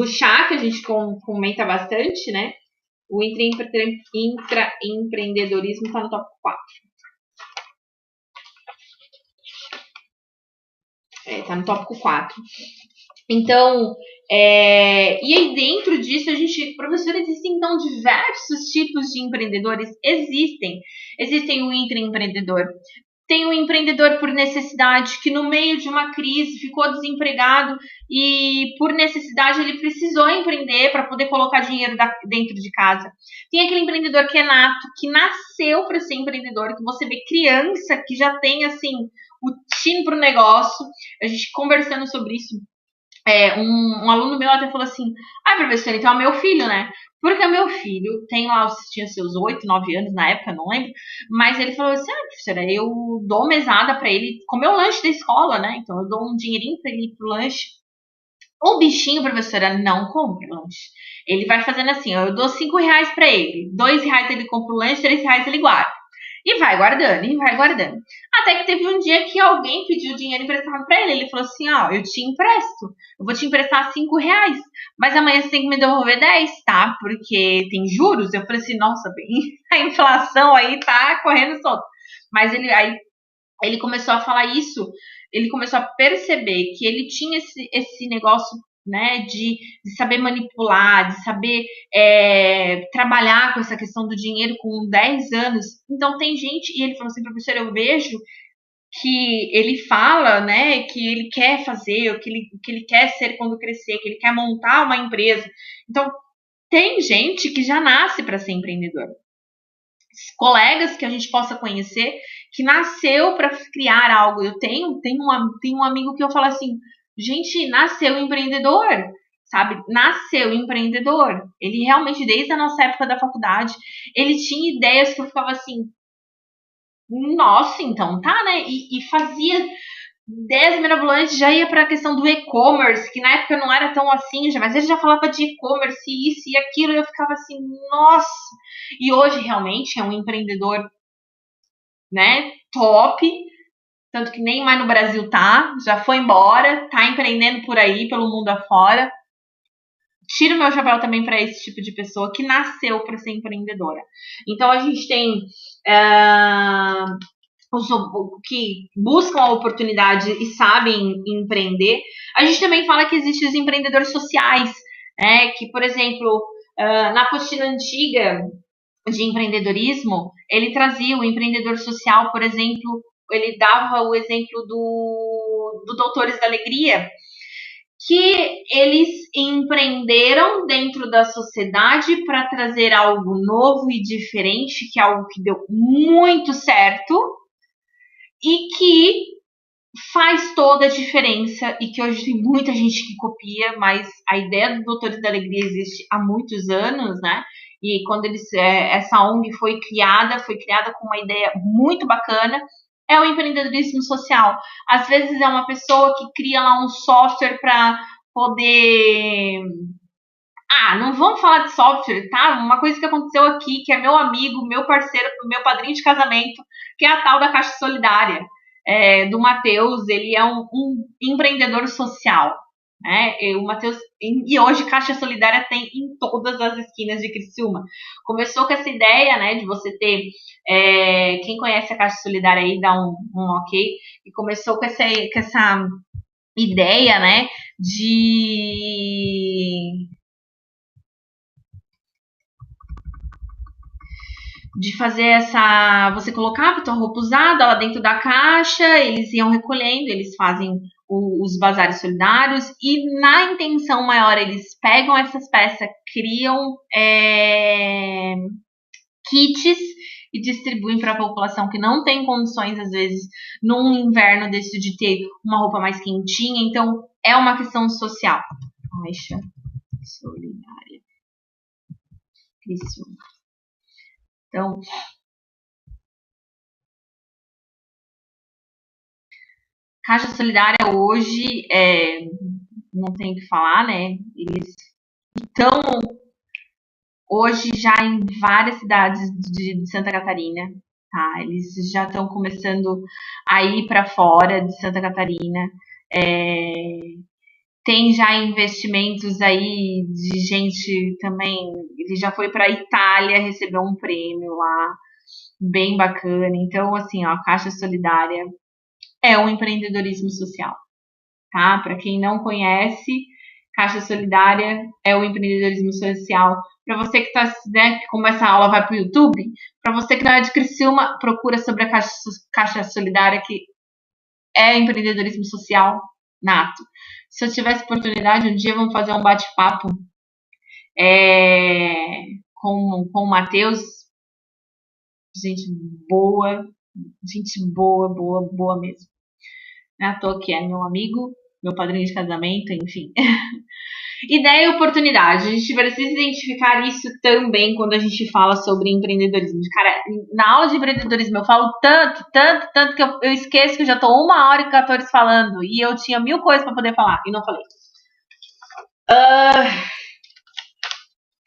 chá, que a gente comenta bastante, né? O intraempreendedorismo está no tópico 4. Está no tópico 4. Então, e aí dentro disso, professor, existem então diversos tipos de empreendedores? Existem o intraempreendedor. Tem um empreendedor por necessidade que no meio de uma crise ficou desempregado e por necessidade ele precisou empreender para poder colocar dinheiro dentro de casa. Tem aquele empreendedor que é nato, que nasceu para ser empreendedor, que você vê criança que já tem assim o tino para o negócio. A gente conversando sobre isso, um aluno meu até falou assim: professora, então é meu filho, né? Porque o meu filho tem lá, tinha seus 8, 9 anos na época, não lembro, mas ele falou assim: professora, eu dou mesada pra ele comer o lanche da escola, né? Então eu dou um dinheirinho pra ele ir pro lanche. O bichinho, professora, não compra lanche. Ele vai fazendo assim: eu dou R$ 5 pra ele, R$ 2 ele compra o lanche, R$ 3 ele guarda. E vai guardando, e vai guardando. Até que teve um dia que alguém pediu dinheiro emprestado pra ele. Ele falou assim: eu te empresto. Eu vou te emprestar R$ 5. Mas amanhã você tem que me devolver 10, tá? Porque tem juros. Eu falei assim: nossa, bem, a inflação aí tá correndo solta. Mas ele começou a falar isso. Ele começou a perceber que ele tinha esse negócio, né, de saber manipular, de saber trabalhar com essa questão do dinheiro com 10 anos. Então tem gente, e ele falou assim: professor, eu vejo que ele fala, né, que ele quer fazer, o que ele quer ser quando crescer, que ele quer montar uma empresa. Então tem gente que já nasce para ser empreendedor. Colegas que a gente possa conhecer que nasceu para criar algo. Eu tenho um amigo que eu falo assim: gente, nasceu empreendedor, sabe? Nasceu empreendedor. Ele realmente, desde a nossa época da faculdade, ele tinha ideias que eu ficava assim: nossa, então tá, né? E fazia ideias mirabolantes, já ia para a questão do e-commerce, que na época não era tão assim, mas ele já falava de e-commerce, isso e aquilo, e eu ficava assim: nossa. E hoje realmente é um empreendedor, né, top, tanto que nem mais no Brasil tá, já foi embora, tá empreendendo por aí, pelo mundo afora. Tiro meu chapéu também para esse tipo de pessoa que nasceu para ser empreendedora. Então a gente tem os que buscam a oportunidade e sabem empreender. A gente também fala que existem os empreendedores sociais, que, por exemplo, na apostila antiga de empreendedorismo, ele trazia o empreendedor social, por exemplo, ele dava o exemplo do Doutores da Alegria, que eles empreenderam dentro da sociedade para trazer algo novo e diferente, que é algo que deu muito certo e que faz toda a diferença e que hoje tem muita gente que copia, mas a ideia do Doutores da Alegria existe há muitos anos, né? E quando essa ONG foi criada com uma ideia muito bacana. É o empreendedorismo social. Às vezes é uma pessoa que cria lá um software para poder... não vamos falar de software, tá? Uma coisa que aconteceu aqui, que é meu amigo, meu parceiro, meu padrinho de casamento, que é a tal da Caixa Solidária, do Matheus. Ele é um empreendedor social, né? O Matheus, e hoje Caixa Solidária tem em todas as esquinas de Criciúma. Começou com essa ideia, né, de você ter, quem conhece a Caixa Solidária aí dá um ok, e começou com essa ideia, né, de fazer você colocava a tua roupa usada lá dentro da caixa, eles iam recolhendo, eles fazem os bazares solidários e na intenção maior eles pegam essas peças, criam kits e distribuem para a população que não tem condições, às vezes, num inverno desse, de ter uma roupa mais quentinha. Então, é uma questão social. Caixa Solidária. Criciúma. Então, Caixa Solidária hoje, não tem o que falar, né? Eles estão hoje já em várias cidades de Santa Catarina, tá? Eles já estão começando a ir para fora de Santa Catarina. Tem já investimentos aí de gente também. Ele já foi para a Itália, recebeu um prêmio lá, bem bacana. Então, assim, a Caixa Solidária é um empreendedorismo social, tá? Para quem não conhece, Caixa Solidária é o empreendedorismo social. Para você que está, né, como essa aula vai para o YouTube, para você que não é de Criciúma, procura sobre a Caixa Solidária, que é empreendedorismo social nato. Se eu tivesse oportunidade, um dia vamos fazer um bate-papo com o Matheus. Gente boa, boa mesmo. Não é à toa que é meu amigo, meu padrinho de casamento, enfim. Ideia e oportunidade. A gente precisa identificar isso também quando a gente fala sobre empreendedorismo. Cara, na aula de empreendedorismo eu falo tanto que eu esqueço que eu já tô 1h14 falando e eu tinha 1000 coisas para poder falar e não falei.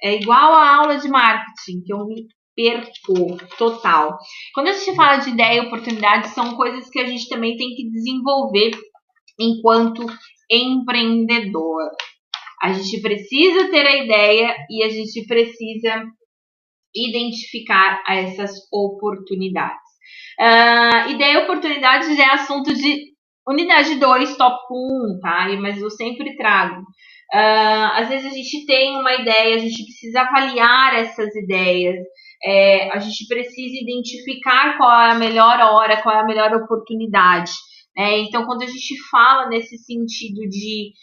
É igual a aula de marketing, que eu me perco total. Quando a gente fala de ideia e oportunidade, são coisas que a gente também tem que desenvolver enquanto empreendedor. A gente precisa ter a ideia e a gente precisa identificar essas oportunidades. Ideia e oportunidade já é assunto de unidade 2, tópico 1, tá? Mas eu sempre trago. Às vezes a gente tem uma ideia, a gente precisa avaliar essas ideias, a gente precisa identificar qual é a melhor hora, qual é a melhor oportunidade. Então, quando a gente fala nesse sentido de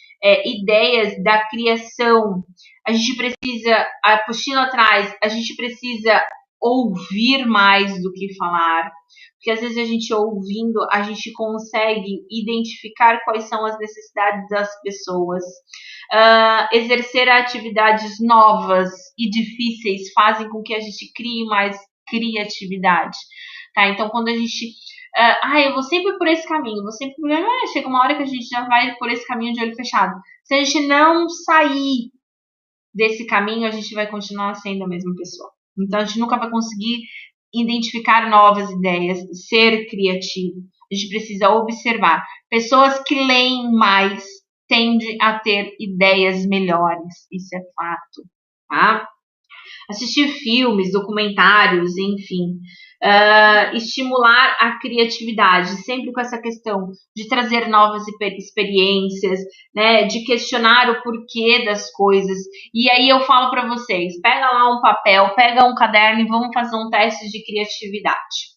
ideias da criação, a gente precisa, a apostila atrás, a gente precisa ouvir mais do que falar, porque às vezes a gente ouvindo, a gente consegue identificar quais são as necessidades das pessoas. Exercer atividades novas e difíceis fazem com que a gente crie mais criatividade, tá? Então, quando a gente eu vou sempre por esse caminho, vou sempre chega uma hora que a gente já vai por esse caminho de olho fechado. Se a gente não sair desse caminho, a gente vai continuar sendo a mesma pessoa. Então, a gente nunca vai conseguir identificar novas ideias, ser criativo. A gente precisa observar. Pessoas que leem mais tendem a ter ideias melhores. Isso é fato, tá? Assistir filmes, documentários, enfim. Estimular a criatividade, sempre com essa questão de trazer novas experiências, né, de questionar o porquê das coisas. E aí eu falo para vocês, pega lá um papel, pega um caderno e vamos fazer um teste de criatividade.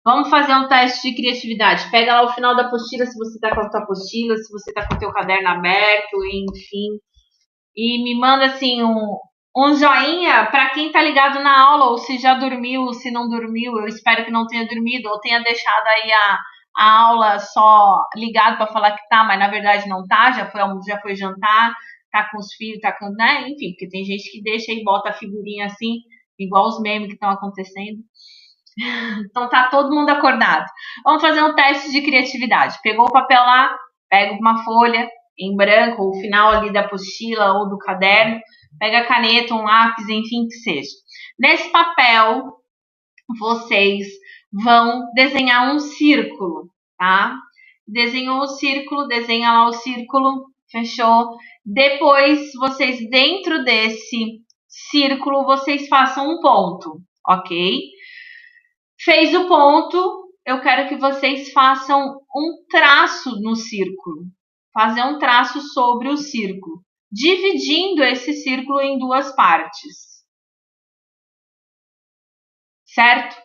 Vamos fazer um teste de criatividade. Pega lá o final da apostila, se você está com a tua apostila, se você está com o teu caderno aberto, enfim. E me manda assim um joinha para quem tá ligado na aula, ou se já dormiu, se não dormiu. Eu espero que não tenha dormido, ou tenha deixado aí a aula só ligado para falar que tá, mas na verdade não tá, já foi jantar, tá com os filhos, tá com, né? Enfim, porque tem gente que deixa e bota a figurinha assim, igual os memes que estão acontecendo. Então tá todo mundo acordado. Vamos fazer um teste de criatividade. Pegou o papel lá, pega uma folha em branco, o final ali da apostila ou do caderno, pega a caneta, um lápis, enfim, que seja. Nesse papel, vocês vão desenhar um círculo, tá? Desenhou o círculo, desenha lá o círculo, fechou? Depois, vocês dentro desse círculo, vocês façam um ponto, ok? Fez o ponto, eu quero que vocês façam um traço no círculo. Fazer um traço sobre o círculo, dividindo esse círculo em duas partes. Certo?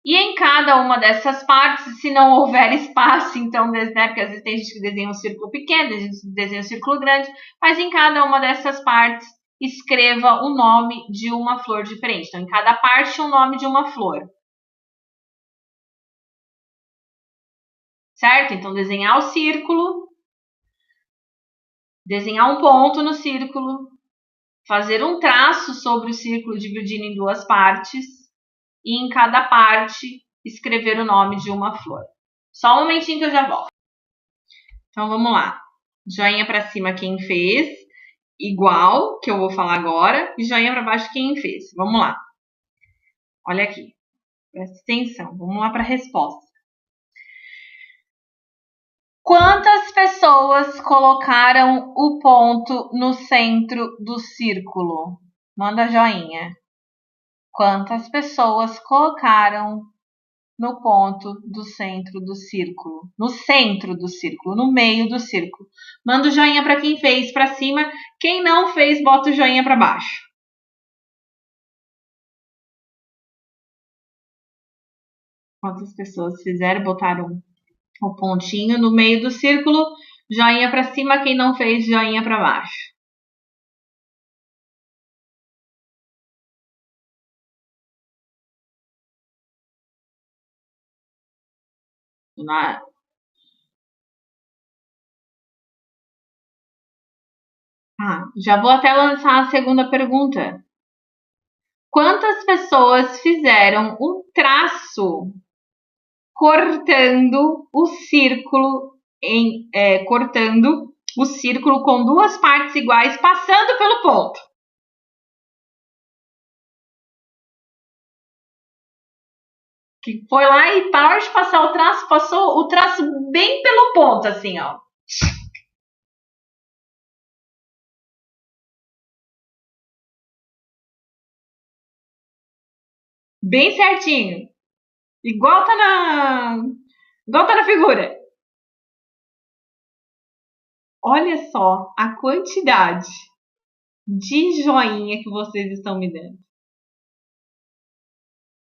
E em cada uma dessas partes, se não houver espaço, então, né, porque às vezes tem gente que desenha um círculo pequeno, tem gente que desenha um círculo grande, mas em cada uma dessas partes, escreva o nome de uma flor diferente. Então, em cada parte, o nome de uma flor. Certo? Então, desenhar o círculo, desenhar um ponto no círculo, fazer um traço sobre o círculo dividindo em duas partes e em cada parte escrever o nome de uma flor. Só um momentinho que eu já volto. Então vamos lá. Joinha para cima quem fez, igual que eu vou falar agora, e joinha para baixo quem fez. Vamos lá. Olha aqui. Presta atenção. Vamos lá para a resposta. Quantas pessoas colocaram o ponto no centro do círculo? Manda joinha. Quantas pessoas colocaram no ponto do centro do círculo. No centro do círculo, no meio do círculo. Manda o joinha para quem fez para cima. Quem não fez, bota o joinha para baixo. Quantas pessoas fizeram? Botaram o pontinho no meio do círculo. Joinha para cima. Quem não fez, joinha para baixo. Já vou até lançar a segunda pergunta. Quantas pessoas fizeram um traço cortando o círculo cortando o círculo com duas partes iguais, passando pelo ponto? Que foi lá e na hora de passar o traço, passou o traço bem pelo ponto, assim, ó. Bem certinho. Igual tá na figura. Olha só a quantidade de joinha que vocês estão me dando.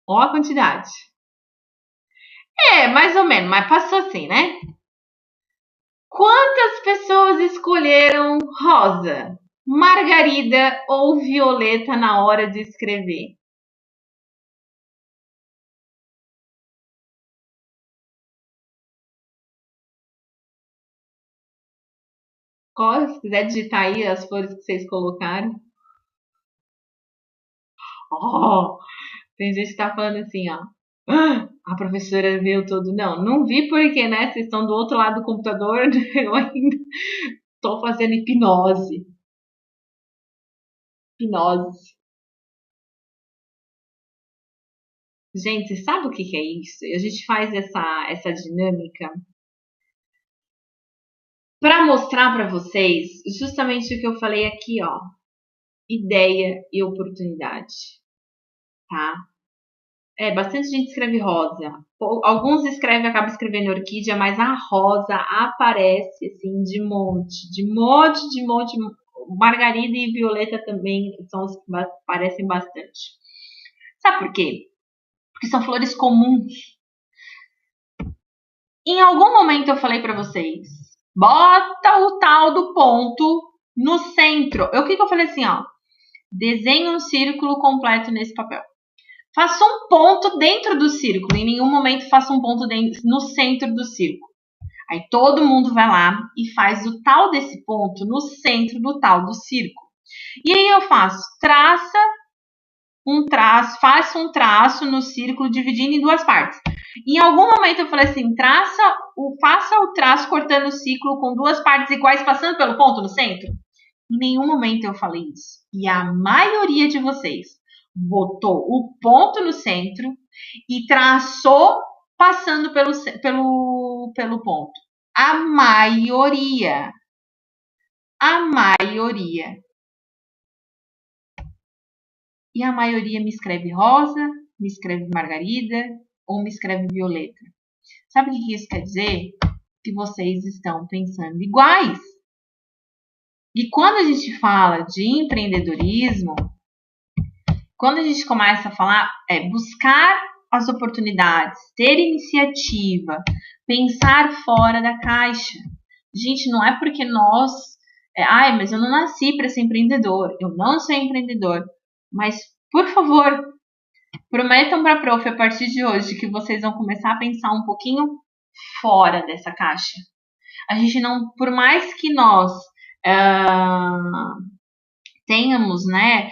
Olha a quantidade. Mais ou menos, mas passou assim, né? Quantas pessoas escolheram rosa, margarida ou violeta na hora de escrever? Se quiser digitar aí as cores que vocês colocaram. Oh, tem gente que tá falando assim, ó. A professora viu tudo. Não, não vi porque, né? Vocês estão do outro lado do computador. Eu ainda tô fazendo hipnose. Hipnose. Gente, sabe o que é isso? A gente faz essa dinâmica para mostrar para vocês justamente o que eu falei aqui, ó. Ideia e oportunidade, tá? Bastante gente escreve rosa. Alguns acabam escrevendo orquídea, mas a rosa aparece assim de monte, de monte, de monte. Margarida e violeta também são os que aparecem bastante. Sabe por quê? Porque são flores comuns. Em algum momento eu falei para vocês, bota o tal do ponto no centro. O que eu falei assim, ó? Desenhe um círculo completo nesse papel. Faça um ponto dentro do círculo. Em nenhum momento faça um ponto no centro do círculo. Aí todo mundo vai lá e faz o tal desse ponto no centro do tal do círculo. E aí eu faço, faça um traço no círculo dividindo em duas partes. Em algum momento eu falei assim, faça o traço cortando o círculo com duas partes iguais, passando pelo ponto no centro. Em nenhum momento eu falei isso. E a maioria de vocês botou o ponto no centro e traçou passando pelo ponto. A maioria. A maioria. E a maioria me escreve rosa, me escreve margarida ou me escreve violeta. Sabe o que isso quer dizer? Que vocês estão pensando iguais. E quando a gente fala de empreendedorismo, quando a gente começa a falar, buscar as oportunidades, ter iniciativa, pensar fora da caixa. Gente, não é porque mas eu não nasci para ser empreendedor, eu não sou empreendedor. Mas, por favor, prometam para a prof a partir de hoje que vocês vão começar a pensar um pouquinho fora dessa caixa. A gente não, por mais que nós tenhamos, né,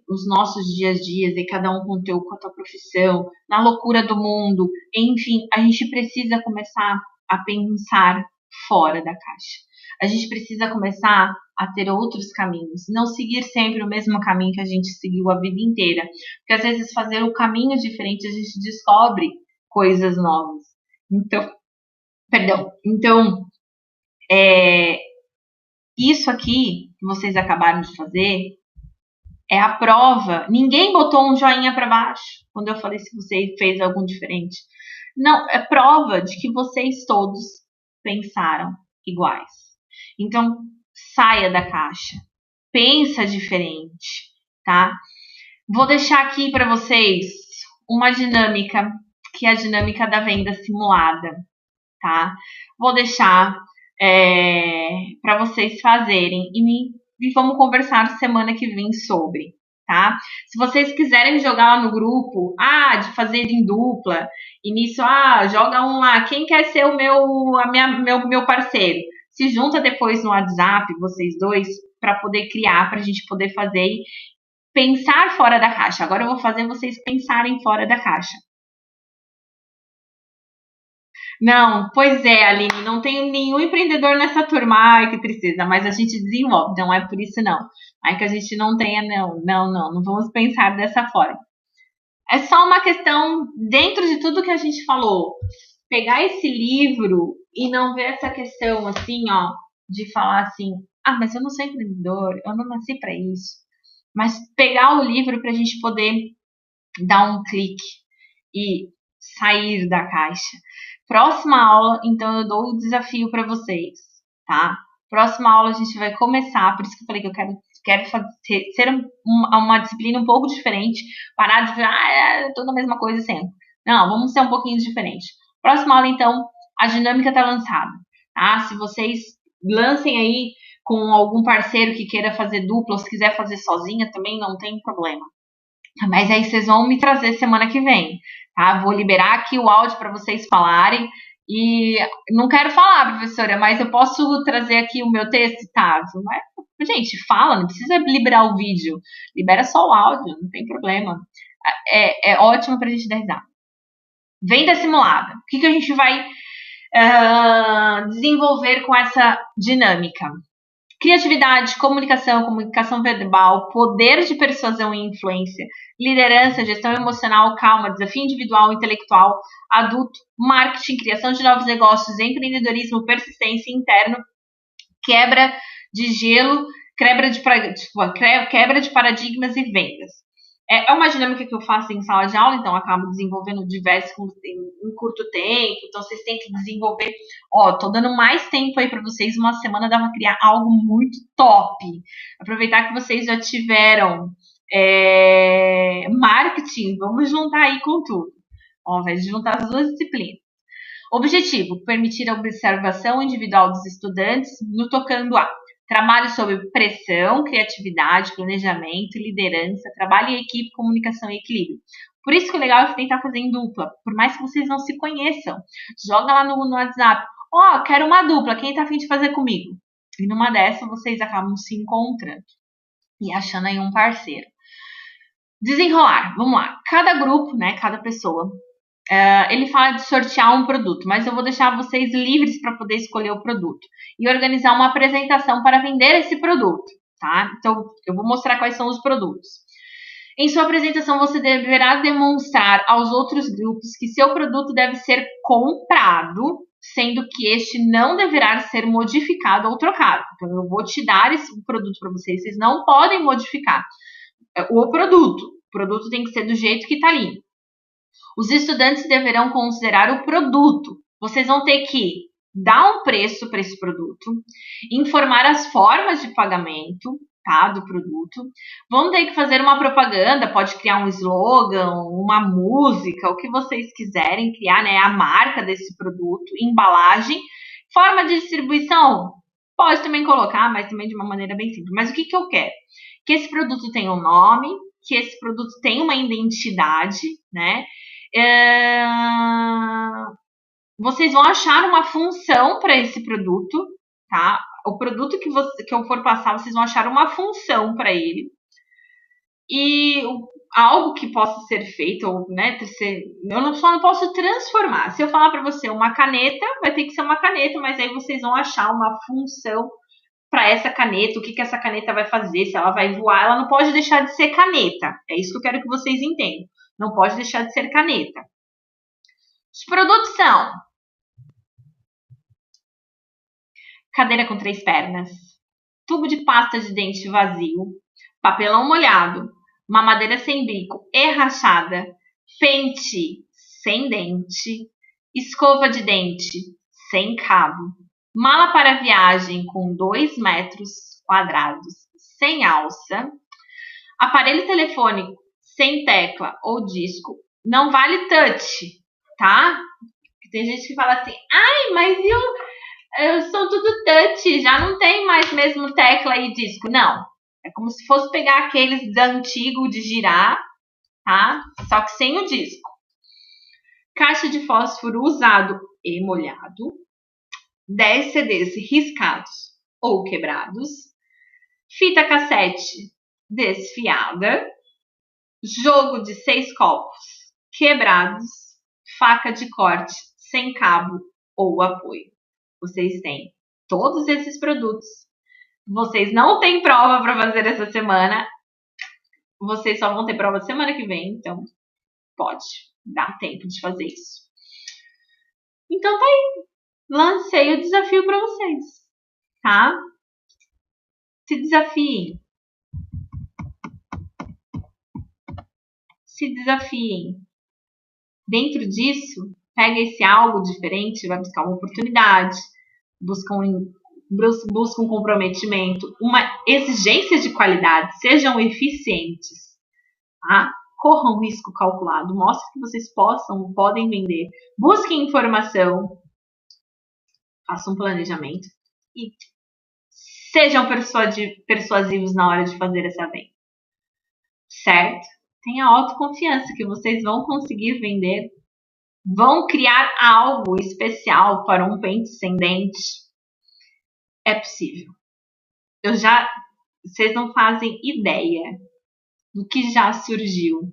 os nossos dias a dias e cada um com a tua profissão, na loucura do mundo, enfim, a gente precisa começar a pensar fora da caixa. A gente precisa começar a ter outros caminhos, não seguir sempre o mesmo caminho que a gente seguiu a vida inteira, porque às vezes fazer o caminho diferente a gente descobre coisas novas. Então, isso aqui que vocês acabaram de fazer É a prova. Ninguém botou um joinha para baixo quando eu falei se você fez algo diferente. Não, é prova de que vocês todos pensaram iguais. Então, saia da caixa. Pensa diferente, tá? Vou deixar aqui para vocês uma dinâmica, que é a dinâmica da venda simulada, tá? Vou deixar para vocês fazerem e vamos conversar semana que vem sobre, tá? Se vocês quiserem jogar lá no grupo, de fazer em dupla, e nisso, joga um lá, quem quer ser o meu parceiro? Se junta depois no WhatsApp, vocês dois, para poder criar, para a gente poder fazer e pensar fora da caixa. Agora eu vou fazer vocês pensarem fora da caixa. Não, pois é, Aline, não tenho nenhum empreendedor nessa turma. Ai, que tristeza, mas a gente desenvolve, não é por isso não. Não é que a gente não tenha, não vamos pensar dessa forma. É só uma questão, dentro de tudo que a gente falou, pegar esse livro e não ver essa questão assim, ó, de falar assim, mas eu não sou empreendedor, eu não nasci para isso. Mas pegar o livro para a gente poder dar um clique e sair da caixa. Próxima aula, então, eu dou o desafio para vocês, tá? Próxima aula a gente vai começar, por isso que eu falei que eu quero ser uma disciplina um pouco diferente, parar de ver, toda a mesma coisa sempre. Não, vamos ser um pouquinho diferente. Próxima aula, então, a dinâmica tá lançada, tá? Se vocês lancem aí com algum parceiro que queira fazer dupla, ou se quiser fazer sozinha também, não tem problema. Mas aí vocês vão me trazer semana que vem, tá? Vou liberar aqui o áudio para vocês falarem. E não quero falar, professora, mas eu posso trazer aqui o meu texto, tá? Mas, gente, fala, não precisa liberar o vídeo. Libera só o áudio, não tem problema. É ótimo pra gente dar risada. Venda simulada. O que a gente vai desenvolver com essa dinâmica? Criatividade, comunicação verbal, poder de persuasão e influência, liderança, gestão emocional, calma, desafio individual, intelectual, adulto, marketing, criação de novos negócios, empreendedorismo, persistência interno, quebra de gelo, quebra de paradigmas e vendas. É uma dinâmica que eu faço em sala de aula, então eu acabo desenvolvendo diversos em curto tempo, então vocês têm que desenvolver. Tô dando mais tempo aí para vocês, uma semana dá para criar algo muito top. Aproveitar que vocês já tiveram marketing, vamos juntar aí com tudo. Ao invés de juntar as duas disciplinas. Objetivo: permitir a observação individual dos estudantes no tocando a trabalho sob pressão, criatividade, planejamento, liderança, trabalho em equipe, comunicação e equilíbrio. Por isso que o legal é tentar fazer em dupla, por mais que vocês não se conheçam. Joga lá no WhatsApp, quero uma dupla, quem tá afim de fazer comigo? E numa dessa vocês acabam se encontrando e achando aí um parceiro. Desenrolar, vamos lá. Cada grupo, né, cada pessoa, ele fala de sortear um produto, mas eu vou deixar vocês livres para poder escolher o produto e organizar uma apresentação para vender esse produto, tá? Então, eu vou mostrar quais são os produtos. Em sua apresentação, você deverá demonstrar aos outros grupos que seu produto deve ser comprado, sendo que este não deverá ser modificado ou trocado. Então, eu vou te dar esse produto para vocês, vocês não podem modificar o produto. O produto tem que ser do jeito que está ali. Os estudantes deverão considerar o produto. Vocês vão ter que dar um preço para esse produto, informar as formas de pagamento, tá, do produto. Vão ter que fazer uma propaganda, pode criar um slogan, uma música, o que vocês quiserem criar, né, a marca desse produto, embalagem, forma de distribuição. Pode também colocar, mas também de uma maneira bem simples. Mas o que eu quero? Que esse produto tenha um nome, que esse produto tenha uma identidade, né? Vocês vão achar uma função para esse produto, tá? O produto que eu for passar, vocês vão achar uma função para ele. E algo que possa ser feito, ou, né, eu só não posso transformar. Se eu falar para você uma caneta, vai ter que ser uma caneta, mas aí vocês vão achar uma função para essa caneta, o que essa caneta vai fazer, se ela vai voar, ela não pode deixar de ser caneta. É isso que eu quero que vocês entendam. Não pode deixar de ser caneta. Os produtos são cadeira com 3 pernas, tubo de pasta de dente vazio, papelão molhado, mamadeira sem bico e rachada, pente sem dente, escova de dente sem cabo, mala para viagem com 2 metros quadrados sem alça, aparelho telefônico sem tecla ou disco, não vale touch, tá? Tem gente que fala assim, ai, mas eu sou tudo touch, já não tem mais mesmo tecla e disco. Não, é como se fosse pegar aqueles da antigo de girar, tá? Só que sem o disco. Caixa de fósforo usado e molhado, 10 CDs riscados ou quebrados, fita cassete desfiada, jogo de 6 copos quebrados, faca de corte sem cabo ou apoio. Vocês têm todos esses produtos. Vocês não têm prova para fazer essa semana. Vocês só vão ter prova semana que vem, então pode dar tempo de fazer isso. Então tá aí. Lancei o desafio para vocês, tá? Se desafiem. Se desafiem. Dentro disso, pega esse algo diferente, vai buscar uma oportunidade, busca um comprometimento, uma exigência de qualidade, sejam eficientes, tá? Corram risco calculado, mostrem que vocês podem vender, busquem informação, façam um planejamento e sejam persuasivos na hora de fazer essa venda, certo? Tenha autoconfiança que vocês vão conseguir vender, vão criar algo especial para um pente sem dente. É possível. Vocês não fazem ideia do que já surgiu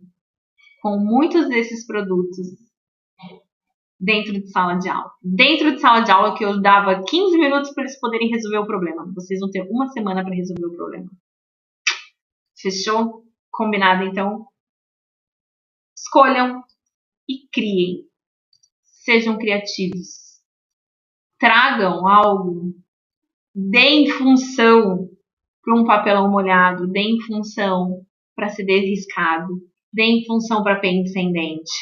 com muitos desses produtos dentro de sala de aula. Dentro de sala de aula que eu dava 15 minutos para eles poderem resolver o problema. Vocês vão ter uma semana para resolver o problema. Fechou? Combinado, então? Escolham e criem. Sejam criativos. Tragam algo. Deem função para um papelão molhado. Deem função para CD riscado. Deem função para pente sem dente.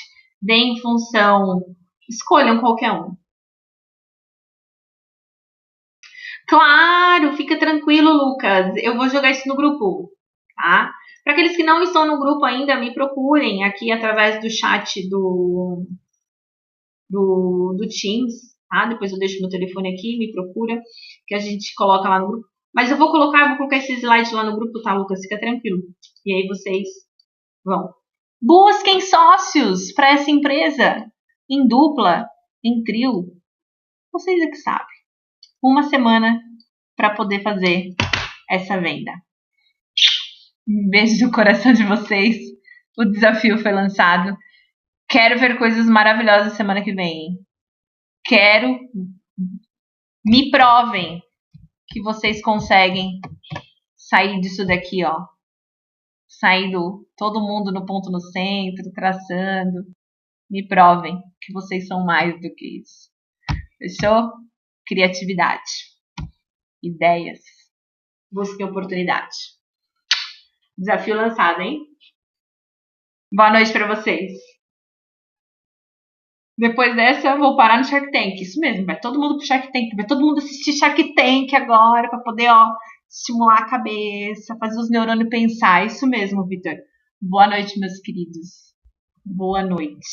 Deem função. Escolham qualquer um. Claro, fica tranquilo, Lucas. Eu vou jogar isso no grupo, tá? Para aqueles que não estão no grupo ainda, me procurem aqui através do chat do Teams, tá? Depois eu deixo meu telefone aqui, me procura, que a gente coloca lá no grupo. Mas eu vou colocar esse slide lá no grupo, tá, Lucas? Fica tranquilo. E aí vocês vão. Busquem sócios para essa empresa, em dupla, em trio. Vocês é que sabem. Uma semana para poder fazer essa venda. Um beijo no coração de vocês. O desafio foi lançado. Quero ver coisas maravilhosas semana que vem. Quero. Me provem que vocês conseguem sair disso daqui, ó. Sair todo mundo no ponto no centro, traçando. Me provem que vocês são mais do que isso. Fechou? Criatividade. Ideias. Busquem oportunidade. Desafio lançado, hein? Boa noite para vocês. Depois dessa, eu vou parar no Shark Tank. Isso mesmo, vai todo mundo pro Shark Tank. Vai todo mundo assistir Shark Tank agora para poder, estimular a cabeça, fazer os neurônios pensar. Isso mesmo, Vitor. Boa noite, meus queridos. Boa noite.